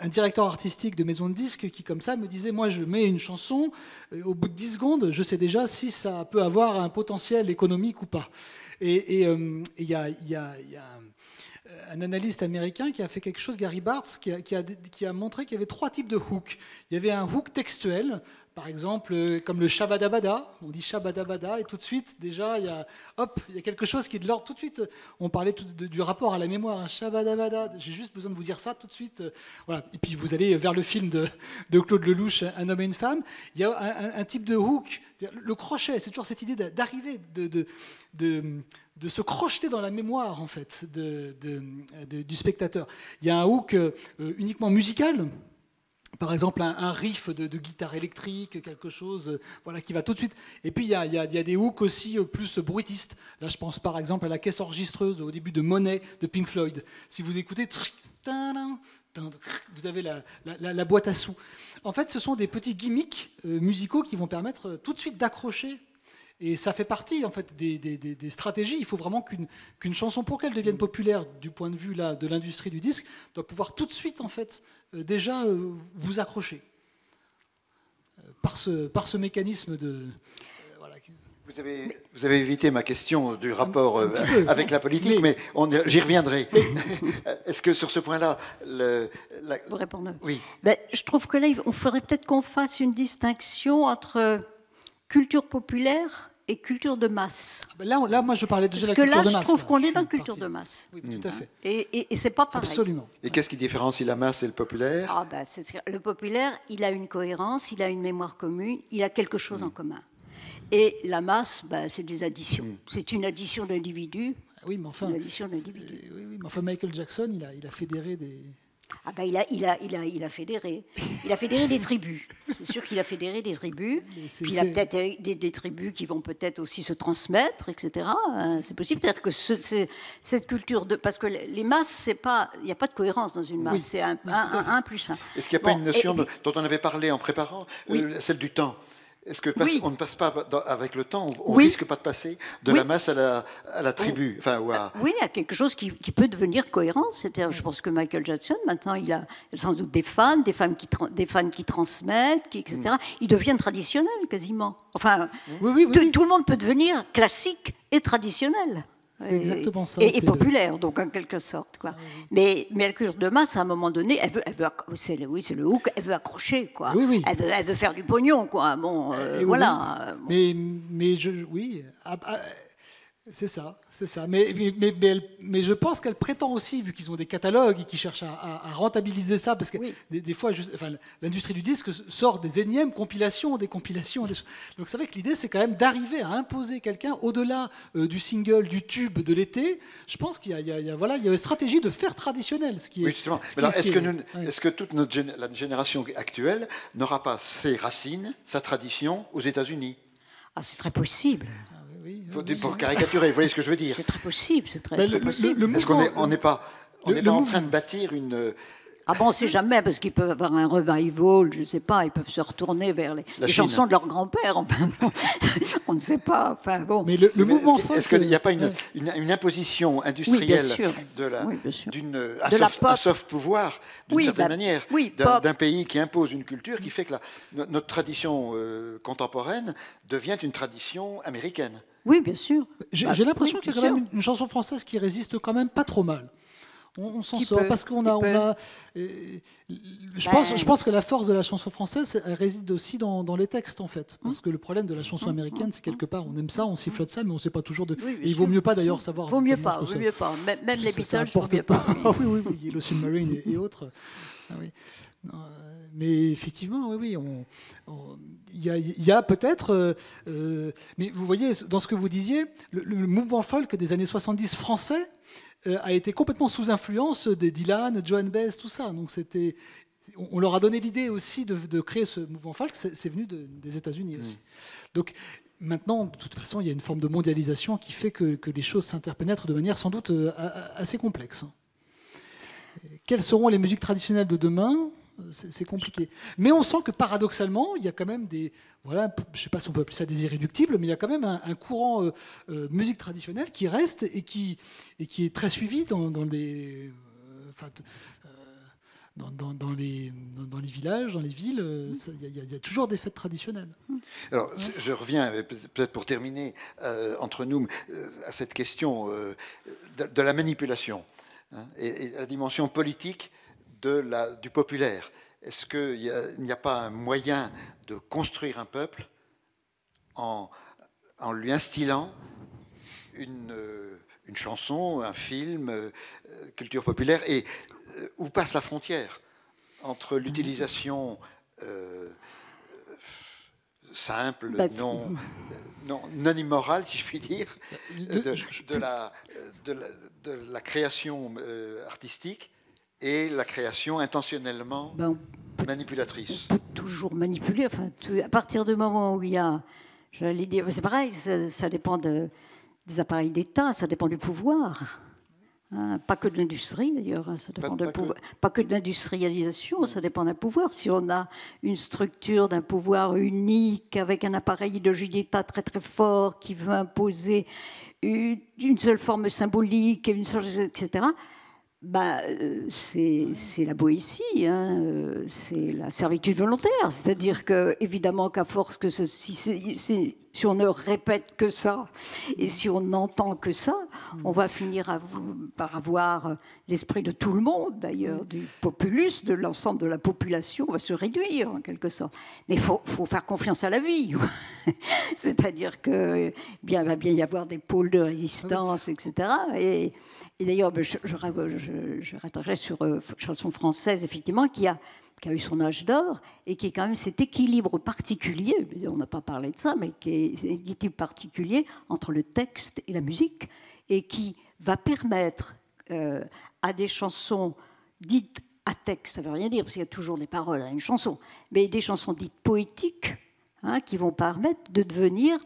directeur artistique de maison de disques qui, comme ça, me disait, moi, je mets une chanson, au bout de 10 secondes, je sais déjà si ça peut avoir un potentiel économique ou pas. Et il y a un analyste américain qui a fait quelque chose, Gary Bartz, qui a montré qu'il y avait 3 types de hooks. Il y avait un hook textuel, par exemple, comme le shabadabada, on dit shabadabada, et tout de suite, déjà, il y a quelque chose qui est de l'ordre. Tout de suite, on parlait du rapport à la mémoire, un shabadabada, j'ai juste besoin de vous dire ça tout de suite. Voilà. Et puis vous allez vers le film de Claude Lelouch, Un homme et une femme. Il y a un type de hook, le crochet, c'est toujours cette idée d'arriver, de se crocheter dans la mémoire, en fait, du spectateur. Il y a un hook uniquement musical. Par exemple, un riff de guitare électrique, quelque chose qui va tout de suite. Et puis, il y a des hooks aussi plus bruitistes. Là, je pense par exemple à la caisse enregistreuse au début de Money de Pink Floyd. Si vous écoutez, vous avez la boîte à sous. En fait, ce sont des petits gimmicks musicaux qui vont permettre tout de suite d'accrocher. Et ça fait partie en fait des stratégies. Il faut vraiment qu'une chanson, pour qu'elle devienne populaire du point de vue de l'industrie du disque, doit pouvoir tout de suite en fait déjà vous accrocher par ce mécanisme de. Voilà. Vous avez évité ma question du rapport avec la politique, mais j'y reviendrai. Est-ce que sur ce point-là, Vous répondez. Oui. Je trouve que là, il faudrait peut-être qu'on fasse une distinction entre culture populaire et culture de masse. Là, moi, je parlais déjà de la culture de masse. Parce que là, je trouve qu'on est dans la culture de masse. Oui, tout à fait. Et c'est pas pareil. Absolument. Et qu'est-ce qui différencie la masse et le populaire? Le populaire, il a une cohérence, il a une mémoire commune, il a quelque chose en commun. Et la masse, c'est des additions. C'est une addition d'individus. Oui, mais enfin, Michael Jackson, il a fédéré des... Il a fédéré. Il a fédéré des tribus. C'est sûr qu'il a fédéré des tribus. Puis il a peut-être des tribus qui vont peut-être aussi se transmettre, etc. C'est possible. C'est-à-dire que cette culture parce que les masses, il n'y a pas de cohérence dans une masse. Oui, c'est un plus un. Est-ce qu'il n'y a pas une notion dont on avait parlé en préparant, celle du temps? Est-ce que on ne passe pas avec le temps, on risque pas de passer de la masse à la tribu, Oui, il y a quelque chose qui peut devenir cohérent. C'est-à-dire, je pense que Michael Jackson, maintenant, il a sans doute des fans qui transmettent, etc. Ils deviennent traditionnels quasiment. Enfin, tout le monde peut devenir classique et traditionnel. C'est exactement ça. Et populaire, donc en quelque sorte, quoi. Mais la culture de masse, à un moment donné, c'est le hook, elle veut accrocher, quoi. Oui. Elle veut faire du pognon, quoi. Bon, voilà. Mais c'est ça. Mais je pense qu'elle prétend aussi, vu qu'ils ont des catalogues et qu'ils cherchent à rentabiliser ça, parce que des fois, l'industrie du disque sort des énièmes compilations, des compilations. Donc c'est vrai que l'idée, c'est quand même d'arriver à imposer quelqu'un au-delà du single, du tube de l'été. Je pense qu'il y a une stratégie de faire traditionnel. Est-ce que toute la génération actuelle n'aura pas ses racines, sa tradition aux États-Unis? C'est très possible. Pour caricaturer, vous voyez ce que je veux dire? C'est très possible, c'est très possible. Est-ce qu'on n'est pas en train de bâtir Ah bon, on ne sait jamais, parce qu'ils peuvent avoir un revival, je ne sais pas, ils peuvent se retourner vers les chansons de leur grand-père, enfin, on ne sait pas. Enfin, bon. Mais le mouvement folk... Est-ce qu'il n'y a pas une imposition industrielle un soft pouvoir, d'une certaine manière, d'un pays qui impose une culture qui fait que notre tradition contemporaine devient une tradition américaine? Oui, bien sûr. J'ai l'impression qu'il y a quand même une chanson française qui résiste quand même pas trop mal. On s'en sort parce qu'on a je pense que la force de la chanson française, elle réside aussi dans les textes en fait, parce que le problème de la chanson américaine, c'est quelque part on aime ça, on sifflote ça, mais on ne sait pas toujours et il vaut mieux pas d'ailleurs savoir. Vaut mieux pas. Même les Beatles, vaut mieux pas. Oui, Yellow Submarine et autres. Ah, oui. Mais effectivement, oui, il y a peut-être, mais vous voyez, dans ce que vous disiez, le mouvement folk des années 70 français a été complètement sous influence des Dylan, Joan Baez, tout ça. Donc on leur a donné l'idée aussi de créer ce mouvement folk. C'est venu des États-Unis aussi. Donc maintenant, de toute façon, il y a une forme de mondialisation qui fait que les choses s'interpénètrent de manière sans doute assez complexe. Quelles seront les musiques traditionnelles de demain ? C'est compliqué. Mais on sent que paradoxalement, il y a quand même je ne sais pas si on peut appeler ça des irréductibles, mais il y a quand même un courant musique traditionnelle qui reste et qui est très suivi dans les villages, dans les villes. Il y a toujours des fêtes traditionnelles. Alors, je reviens, peut-être pour terminer, entre nous, à cette question de la manipulation et la dimension politique du populaire. Est-ce qu'il n'y a pas un moyen de construire un peuple en lui instillant une chanson, un film, culture populaire, et où passe la frontière entre l'utilisation simple, non immorale, si je puis dire, de la création artistique et la création intentionnellement manipulatrice? On peut toujours manipuler. Enfin, à partir du moment où il y a, j'allais dire, c'est pareil, ça dépend des appareils d'État, ça dépend du pouvoir. Pas que de l'industrie d'ailleurs, ça dépend pas que de l'industrialisation, ça dépend d'un pouvoir. Si on a une structure d'un pouvoir unique avec un appareil idéologique d'État très très fort qui veut imposer une seule forme symbolique, etc., c'est la boétie, c'est la servitude volontaire. C'est-à-dire que, évidemment, qu'à force que si on ne répète que ça et si on n'entend que ça, on va finir par avoir l'esprit de tout le monde, d'ailleurs, du populus, de l'ensemble de la population, va se réduire en quelque sorte. Mais il faut faire confiance à la vie. C'est-à-dire qu'il va bien y avoir des pôles de résistance, etc. Et d'ailleurs, je resterai sur chanson française, effectivement, qui a eu son âge d'or et qui est quand même cet équilibre particulier, on n'a pas parlé de ça, mais qui est un équilibre particulier entre le texte et la musique et qui va permettre à des chansons dites à texte, ça ne veut rien dire parce qu'il y a toujours des paroles à une chanson, mais des chansons dites poétiques qui vont permettre de devenir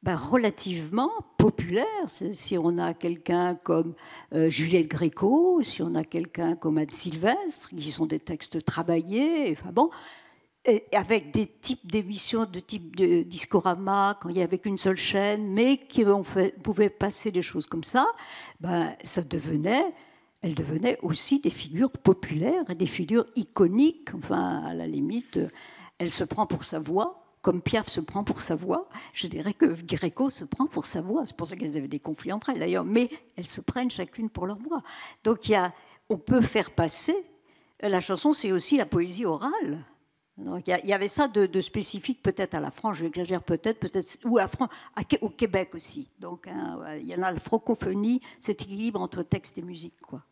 relativement populaire. Si on a quelqu'un comme Juliette Gréco, si on a quelqu'un comme Anne Sylvestre, qui sont des textes travaillés, et avec des types d'émissions de type de Discorama, quand il y avait qu'une seule chaîne, mais qui pouvaient passer des choses comme ça, elles devenaient aussi des figures populaires, et des figures iconiques. Enfin, à la limite, elle se prend pour sa voix, comme Piaf se prend pour sa voix, je dirais que Gréco se prend pour sa voix. C'est pour ça qu'elles avaient des conflits entre elles, d'ailleurs. Mais elles se prennent chacune pour leur voix. Donc, on peut faire passer... La chanson, c'est aussi la poésie orale. Donc, il y avait ça de spécifique, peut-être à la France, j'exagère peut-être, ou au Québec aussi. Donc, il y en a la francophonie, cet équilibre entre texte et musique, quoi.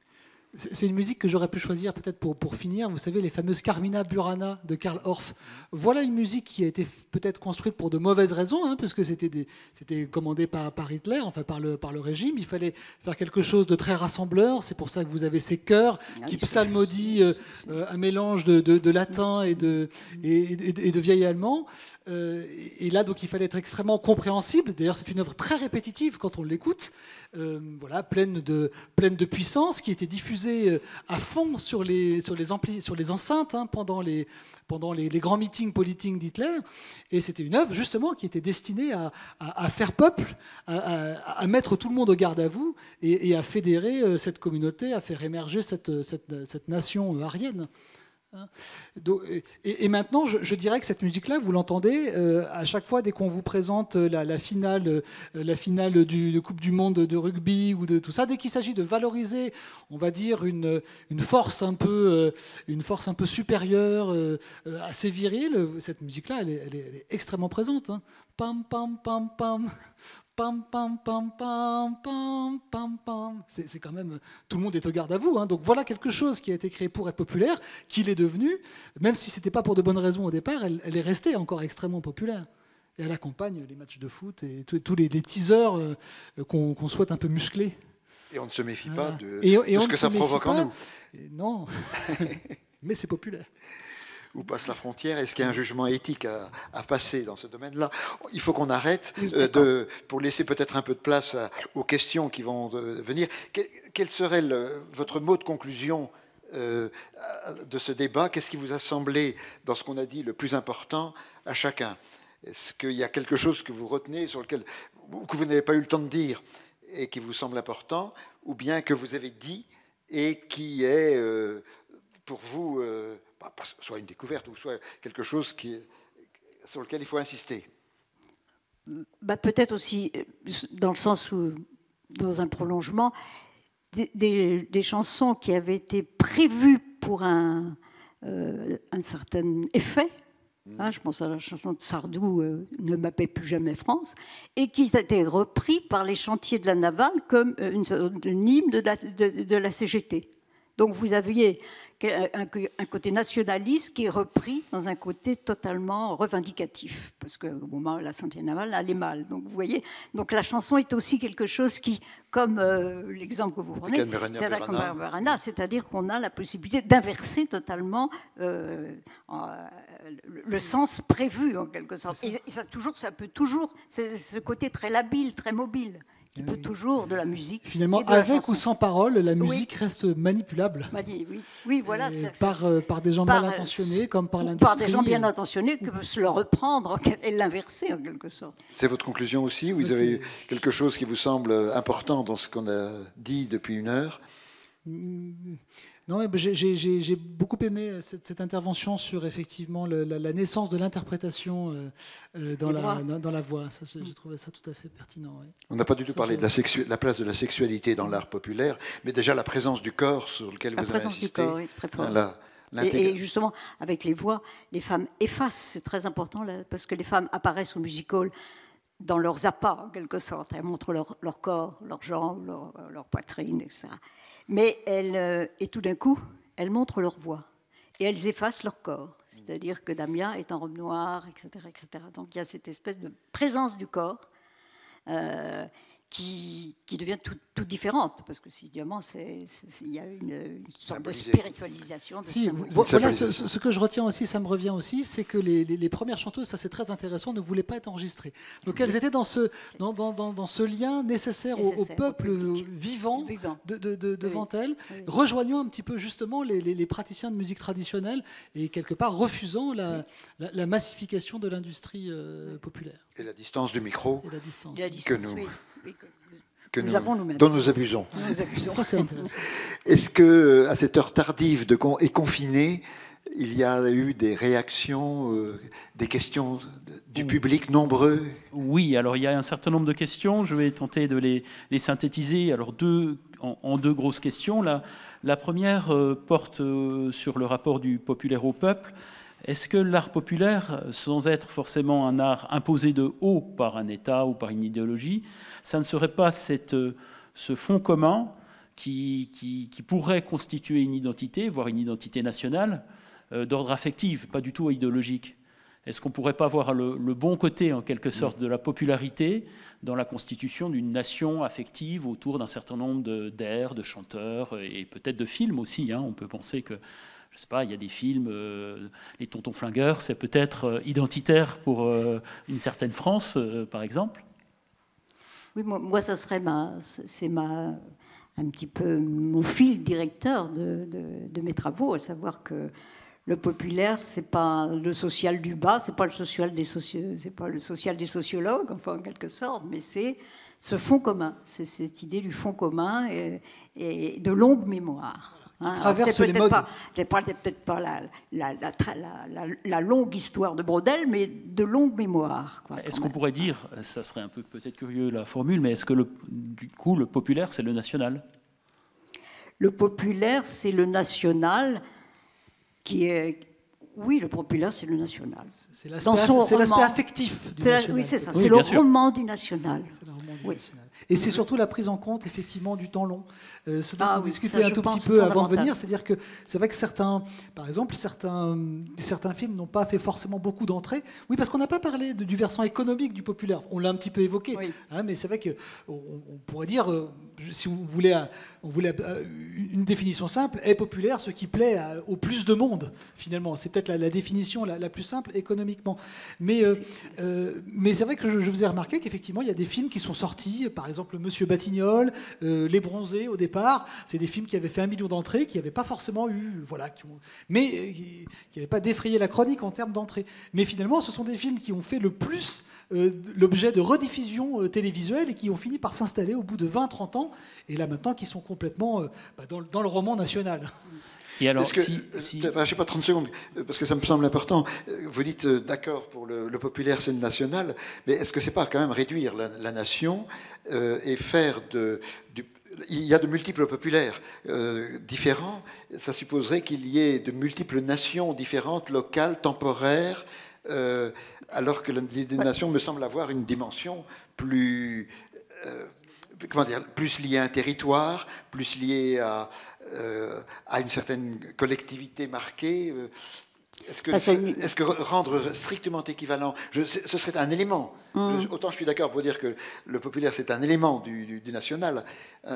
C'est une musique que j'aurais pu choisir peut-être pour finir. Vous savez, les fameuses Carmina Burana de Karl Orff. Voilà une musique qui a été peut-être construite pour de mauvaises raisons, puisque c'était commandé par Hitler, enfin par le régime. Il fallait faire quelque chose de très rassembleur. C'est pour ça que vous avez ces chœurs qui psalmodient un mélange de latin et de vieil allemand. Et là, donc, il fallait être extrêmement compréhensible. D'ailleurs, c'est une œuvre très répétitive quand on l'écoute, pleine de puissance, qui était diffusée diffusée à fond sur les enceintes hein, pendant les grands meetings politiques d'Hitler. Et c'était une œuvre justement qui était destinée à faire peuple, à mettre tout le monde au garde à vous et à fédérer cette communauté, à faire émerger cette nation aryenne. Et maintenant, je dirais que cette musique-là, vous l'entendez à chaque fois dès qu'on vous présente la finale de Coupe du Monde de rugby ou de tout ça, dès qu'il s'agit de valoriser, on va dire une force un peu supérieure, assez virile, cette musique-là, elle est extrêmement présente. Hein. Pam pam pam pam. Pam, pam, pam, pam, pam, pam, pam. C'est quand même... Tout le monde est au garde à vous. Hein. Donc voilà quelque chose qui a été créé pour être populaire, qu'il est devenu, même si ce n'était pas pour de bonnes raisons au départ, elle est restée encore extrêmement populaire. Et elle accompagne les matchs de foot et tous les teasers qu'on souhaite un peu musclés. Et on ne se méfie pas de ce que ça provoque en nous. Non, mais c'est populaire. Où passe la frontière? Est-ce qu'il y a un jugement éthique à passer dans ce domaine-là? Il faut qu'on arrête pour laisser peut-être un peu de place aux questions qui vont venir. Quel serait votre mot de conclusion de ce débat? Qu'est-ce qui vous a semblé, dans ce qu'on a dit, le plus important à chacun? Est-ce qu'il y a quelque chose que vous retenez, ou que vous n'avez pas eu le temps de dire et qui vous semble important, ou bien que vous avez dit et qui est pour vous... soit une découverte ou soit quelque chose sur lequel il faut insister? Peut-être aussi, dans le sens où, dans un prolongement, des chansons qui avaient été prévues pour un certain effet. Hein, je pense à la chanson de Sardou, Ne m'appelle plus jamais France, et qui a été repris par les chantiers de la navale comme une hymne de la CGT. Donc vous aviez un côté nationaliste qui est repris dans un côté totalement revendicatif, parce qu'au moment où la santé navale allait mal. Donc vous voyez, donc la chanson est aussi quelque chose qui, comme l'exemple que vous prenez, c'est la Cambarana, c'est-à-dire qu'on a la possibilité d'inverser totalement le sens prévu en quelque sorte. Et ça peut toujours, c'est ce côté très labile, très mobile. Il peut toujours de la musique. Finalement, avec ou sans parole, la musique reste manipulable. Oui, voilà. Par des gens mal intentionnés, comme par l'industrie. Par des gens bien intentionnés qui peuvent se le reprendre et l'inverser en quelque sorte. C'est votre conclusion aussi? Vous avez quelque chose qui vous semble important dans ce qu'on a dit depuis une heure? Non, j'ai beaucoup aimé cette intervention sur effectivement la naissance de l'interprétation dans la voix. J'ai trouvé ça tout à fait pertinent. Oui. On n'a pas du tout parlé de la place de la sexualité dans l'art populaire, mais déjà la présence du corps sur lequel vous avez insisté. La présence du corps, oui, très fort. Et justement, avec les voix, les femmes effacent, c'est très important, là, parce que les femmes apparaissent au music hall dans leurs appâts, en quelque sorte. Elles montrent leur corps, leurs jambes, leur poitrine, etc. Mais et tout d'un coup, elles montrent leur voix et elles effacent leur corps. C'est-à-dire que Damien est en robe noire, etc., etc. Donc il y a cette espèce de présence du corps qui devient tout différente, parce que évidemment, il y a une sorte de spiritualisation. Voilà, ce que je retiens aussi, ça me revient aussi, c'est que les premières chanteuses, ça c'est très intéressant, ne voulaient pas être enregistrées. Donc elles étaient dans ce lien nécessaire au peuple vivant devant elles, rejoignant un petit peu justement les praticiens de musique traditionnelle et quelque part refusant la massification de l'industrie populaire. Et la distance du micro que dont nous abusons. Ça, c'est intéressant. Est-ce qu'à cette heure tardive et confinée, il y a eu des réactions, des questions du public nombreux? Oui, alors il y a un certain nombre de questions. Je vais tenter de les synthétiser. Alors en deux grosses questions. La première porte sur le rapport du populaire au peuple. Est-ce que l'art populaire, sans être forcément un art imposé de haut par un État ou par une idéologie, ça ne serait pas ce fond commun qui pourrait constituer une identité, voire une identité nationale, d'ordre affectif, pas du tout idéologique? Est-ce qu'on ne pourrait pas voir le bon côté, en quelque sorte, de la popularité dans la constitution d'une nation affective autour d'un certain nombre d'airs, de chanteurs et peut-être de films aussi, hein. On peut penser que, je ne sais pas, il y a des films, les Tontons Flingueurs, c'est peut-être identitaire pour une certaine France, par exemple. Oui, moi, ça serait un petit peu mon fil directeur de mes travaux, à savoir que le populaire, c'est pas le social du bas, c'est pas le social des sociologues, enfin en quelque sorte, mais c'est ce fond commun, c'est cette idée du fond commun et de longue mémoire. Qui traverse les modes. Peut-être pas la longue histoire de Braudel, mais de longue mémoire. Est-ce qu'on pourrait dire, ça serait un peu peut-être curieux la formule, mais est-ce que du coup le populaire c'est le national? Le populaire c'est le national qui est... Oui, le populaire, c'est le national. C'est l'aspect affectif du national. Oui, c'est ça. Oui, c'est le roman du national. C'est le roman du national. Et c'est surtout la prise en compte, effectivement, du temps long. Ce dont on discutait un tout petit peu avant de venir, c'est-à-dire que c'est vrai que par exemple, certains films n'ont pas fait forcément beaucoup d'entrées. Oui, parce qu'on n'a pas parlé du versant économique du populaire. On l'a un petit peu évoqué, oui. Mais c'est vrai qu'on pourrait dire, si on voulait une définition simple, est populaire ce qui plaît au plus de monde, finalement. C'est peut-être la définition la plus simple économiquement. Mais c'est vrai que je vous ai remarqué qu'effectivement, il y a des films qui sont sortis, par exemple Monsieur Batignolles, Les Bronzés au départ. C'est des films qui avaient fait 1 million d'entrées, qui n'avaient pas forcément eu, mais qui n'avaient pas défrayé la chronique en termes d'entrées. Mais finalement, ce sont des films qui ont fait le plus l'objet de rediffusion télévisuelle et qui ont fini par s'installer au bout de 20-30 ans, et là maintenant qui sont complètement dans le roman national. Et alors, je sais pas 30 secondes, parce que ça me semble important. Vous dites d'accord pour le populaire, c'est le national, mais est-ce que c'est pas quand même réduire la nation et faire il y a de multiples populaires différents. Ça supposerait qu'il y ait de multiples nations différentes, locales, temporaires, alors que l'idée de nation me semble avoir une dimension plus liée à un territoire, plus liée à une certaine collectivité marquée. Est-ce que rendre strictement équivalent, ce serait un élément. Autant je suis d'accord pour dire que le populaire c'est un élément du national,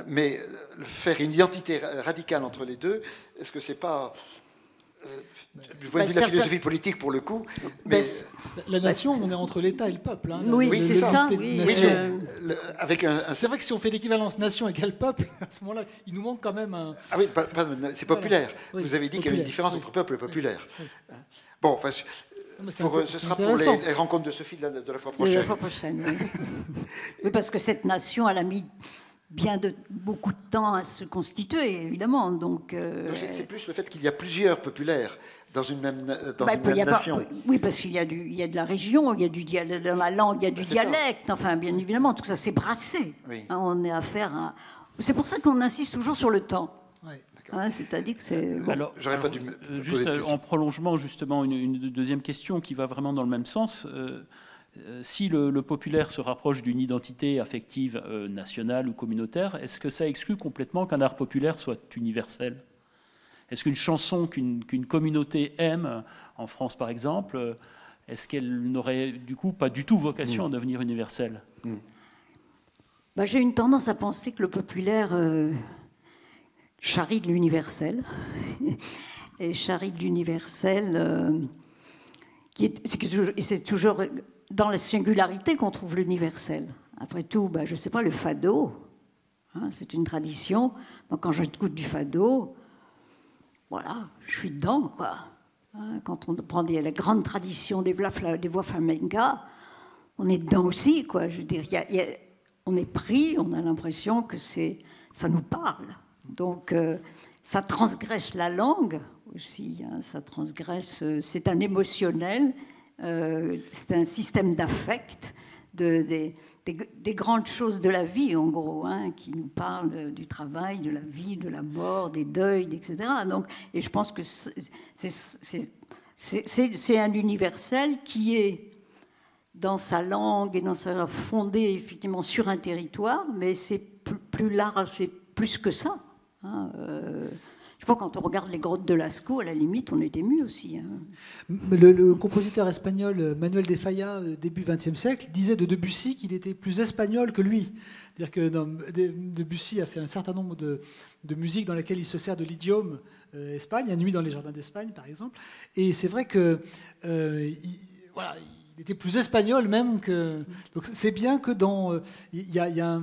mais faire une identité radicale entre les deux, est-ce que c'est pas du point de vue de la philosophie politique pour le coup, mais la nation, on est entre l'État et le peuple. Oui, c'est ça. C'est vrai que si on fait l'équivalence nation égale peuple, à ce moment-là, il nous manque quand même un... Ah oui, c'est populaire. Voilà. Vous avez dit qu'il y avait une différence entre peuple et populaire. Bon, enfin, ce sera pour les rencontres de Sophie de la fois prochaine. De la fois prochaine, oui. Oui, parce que cette nation, elle a mis beaucoup de temps à se constituer, évidemment. Donc, c'est plus le fait qu'il y a plusieurs populaires dans une même nation. Oui, parce qu'il y a de la région, il y a dans la langue, il y a du dialecte. Ça. Enfin, bien évidemment, tout ça s'est brassé. Oui. On est affaire à... C'est pour ça qu'on insiste toujours sur le temps. Oui. C'est-à-dire que c'est... Bon. Alors, j'aurais pas dû juste en prolongement, justement, une deuxième question qui va vraiment dans le même sens. Si le populaire se rapproche d'une identité affective nationale ou communautaire, est-ce que ça exclut complètement qu'un art populaire soit universel? Est-ce qu'une chanson qu'une communauté aime, en France par exemple, est-ce qu'elle n'aurait du coup pas du tout vocation à devenir universelle? J'ai une tendance à penser que le populaire charrie de l'universel. Et charrie de l'universel... c'est toujours dans la singularité qu'on trouve l'universel. Après tout, je ne sais pas, le fado, c'est une tradition. Moi, quand j'écoute du fado, voilà, je suis dedans, quoi. Quand on prend la grande tradition des voix flamencas, on est dedans aussi, quoi. Je veux dire, on est pris, on a l'impression que ça nous parle. Donc, ça transgresse la langue aussi, ça transgresse, c'est un émotionnel, c'est un système d'affect, des grandes choses de la vie, en gros, qui nous parlent du travail, de la vie, de la mort, des deuils, etc. Donc, et je pense que c'est un universel qui est dans sa langue et dans sa fondé effectivement sur un territoire, mais c'est plus large, c'est plus que ça. Je crois que quand on regarde les grottes de Lascaux, à la limite, on est ému aussi. Le compositeur espagnol Manuel de Falla, début XXe siècle, disait de Debussy qu'il était plus espagnol que lui. C'est-à-dire que Debussy a fait un certain nombre de musiques dans lesquelles il se sert de l'idiome Espagne, La Nuit dans les jardins d'Espagne, par exemple. Et c'est vrai que il était plus espagnol même que... Donc c'est bien que il y a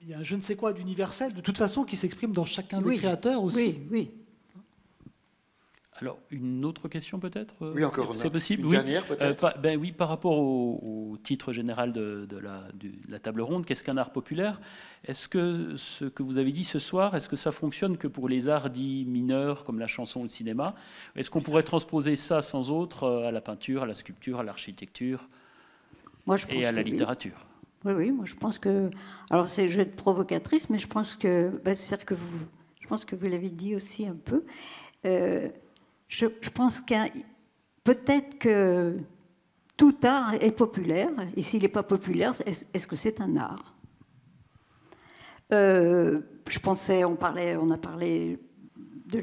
il y a un je ne sais quoi d'universel, de toute façon, qui s'exprime dans chacun des Oui. créateurs aussi. Oui, oui. Alors, une autre question peut-être? Oui, encore c'est possible. une Oui. dernière peut-être. Oui, par rapport au titre général de la table ronde, qu'est-ce qu'un art populaire? Est-ce que ce que vous avez dit ce soir, est-ce que ça fonctionne que pour les arts dits mineurs, comme la chanson ou le cinéma? Est-ce qu'on pourrait transposer ça sans autre à la peinture, à la sculpture, à l'architecture Moi, je pense et à la que oui. littérature? Oui, oui, moi je pense que. Alors, je vais être provocatrice, mais je pense que. C'est-à-dire que je pense que vous l'avez dit aussi un peu. Je pense peut-être que tout art est populaire, et s'il n'est pas populaire, est-ce que c'est un art? Je pensais, on a parlé de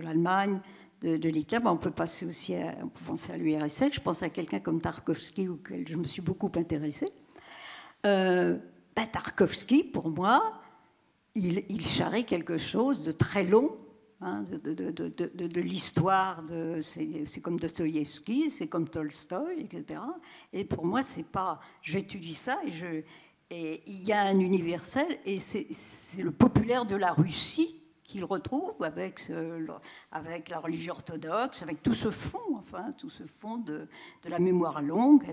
l'Allemagne, de l'Hitler, on peut passer aussi on peut penser à l'URSS. Je pense à quelqu'un comme Tarkovsky, auquel je me suis beaucoup intéressée. Tarkovsky, pour moi, il charrie quelque chose de très long, hein, de l'histoire. C'est comme Dostoïevski, c'est comme Tolstoï, etc. Et pour moi, c'est pas. J'étudie ça et il y a un universel, et c'est le populaire de la Russie qu'il retrouve avec la religion orthodoxe, avec tout ce fond, de la mémoire longue.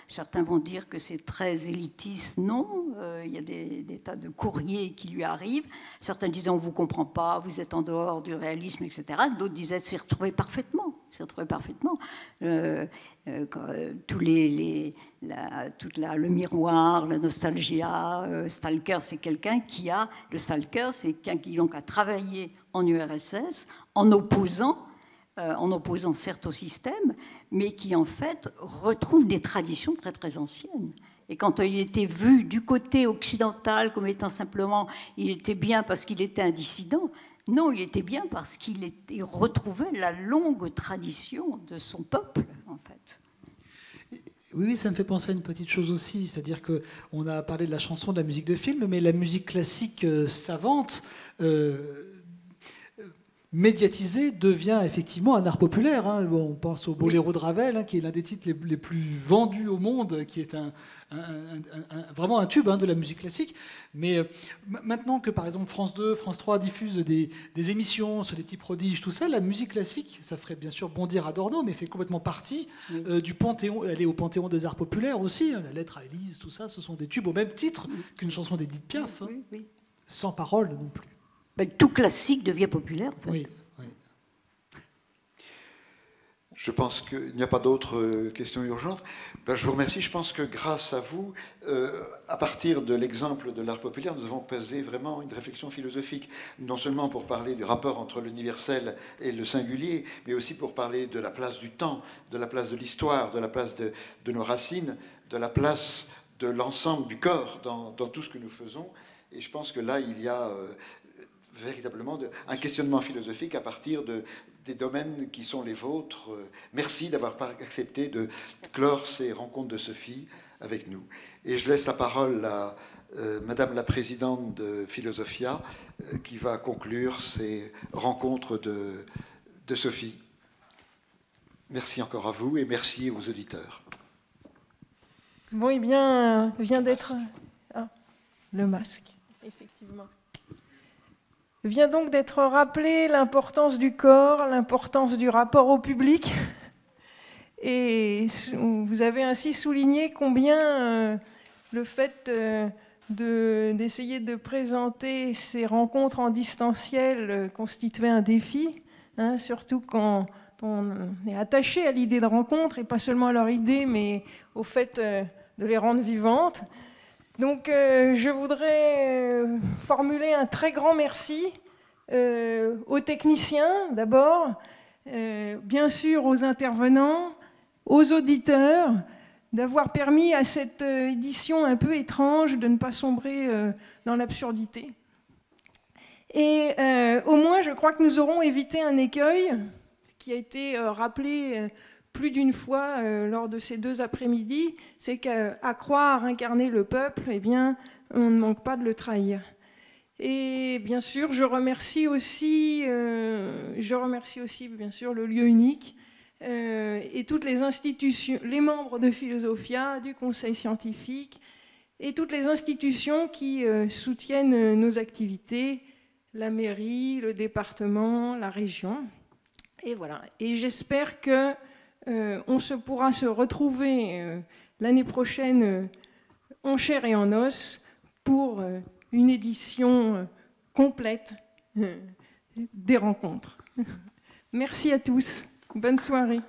Certains vont dire que c'est très élitiste. Non, il y a des tas de courriers qui lui arrivent. Certains disaient on ne vous comprend pas, vous êtes en dehors du réalisme, etc. D'autres disaient c'est retrouvé parfaitement. Le miroir, la nostalgie, Stalker, c'est quelqu'un qui a donc a travaillé en URSS en opposant certes au système, mais qui en fait retrouve des traditions très très anciennes. Et quand il était vu du côté occidental comme étant simplement, il était bien parce qu'il était un dissident. Non, il était bien parce qu'il retrouvait la longue tradition de son peuple, en fait. Oui, ça me fait penser à une petite chose aussi, c'est-à-dire qu'on a parlé de la chanson, de la musique de film, mais la musique classique savante, médiatisée, devient effectivement un art populaire. Hein. On pense au Boléro de Ravel, hein, qui est l'un des titres les plus vendus au monde, qui est vraiment un tube, hein, de la musique classique. Mais maintenant que, par exemple, France 2, France 3 diffusent des émissions sur les petits prodiges, tout ça, la musique classique, ça ferait bien sûr bondir Adorno, mais fait complètement partie du panthéon. Elle est au panthéon des arts populaires aussi. Hein, la lettre à Élise, tout ça, ce sont des tubes au même titre qu'une chanson d'Édith Piaf, hein, sans parole non plus. Tout classique devient populaire, en fait. Oui. Je pense qu'il n'y a pas d'autres questions urgentes. Je vous remercie. Je pense que grâce à vous, à partir de l'exemple de l'art populaire, nous avons posé vraiment une réflexion philosophique, non seulement pour parler du rapport entre l'universel et le singulier, mais aussi pour parler de la place du temps, de la place de l'histoire, de la place de nos racines, de la place de l'ensemble du corps dans tout ce que nous faisons. Et je pense que là, il y a véritablement un questionnement philosophique à partir des domaines qui sont les vôtres. Merci d'avoir accepté de clore ces rencontres de Sophie avec nous. Et je laisse la parole à Madame la Présidente de Philosophia, qui va conclure ces rencontres de Sophie. Merci encore à vous et merci aux auditeurs. Bon, eh bien, vient d'être... Ah, le masque, effectivement. Vient donc d'être rappelé l'importance du corps, l'importance du rapport au public. Et vous avez ainsi souligné combien le fait d'essayer de présenter ces rencontres en distanciel constituait un défi, hein, surtout quand on est attaché à l'idée de rencontre, et pas seulement à leur idée, mais au fait de les rendre vivantes. Donc je voudrais formuler un très grand merci aux techniciens d'abord, bien sûr aux intervenants, aux auditeurs, d'avoir permis à cette édition un peu étrange de ne pas sombrer dans l'absurdité. Et au moins, je crois que nous aurons évité un écueil qui a été rappelé plus d'une fois lors de ces 2 après-midi, c'est qu'à croire incarner le peuple, eh bien, on ne manque pas de le trahir. Et bien sûr, je remercie aussi bien sûr le lieu unique et toutes les institutions, les membres de Philosophia, du Conseil scientifique et toutes les institutions qui soutiennent nos activités, la mairie, le département, la région. Et voilà. Et j'espère que on pourra se retrouver l'année prochaine en chair et en os pour une édition complète des rencontres. Merci à tous. Bonne soirée.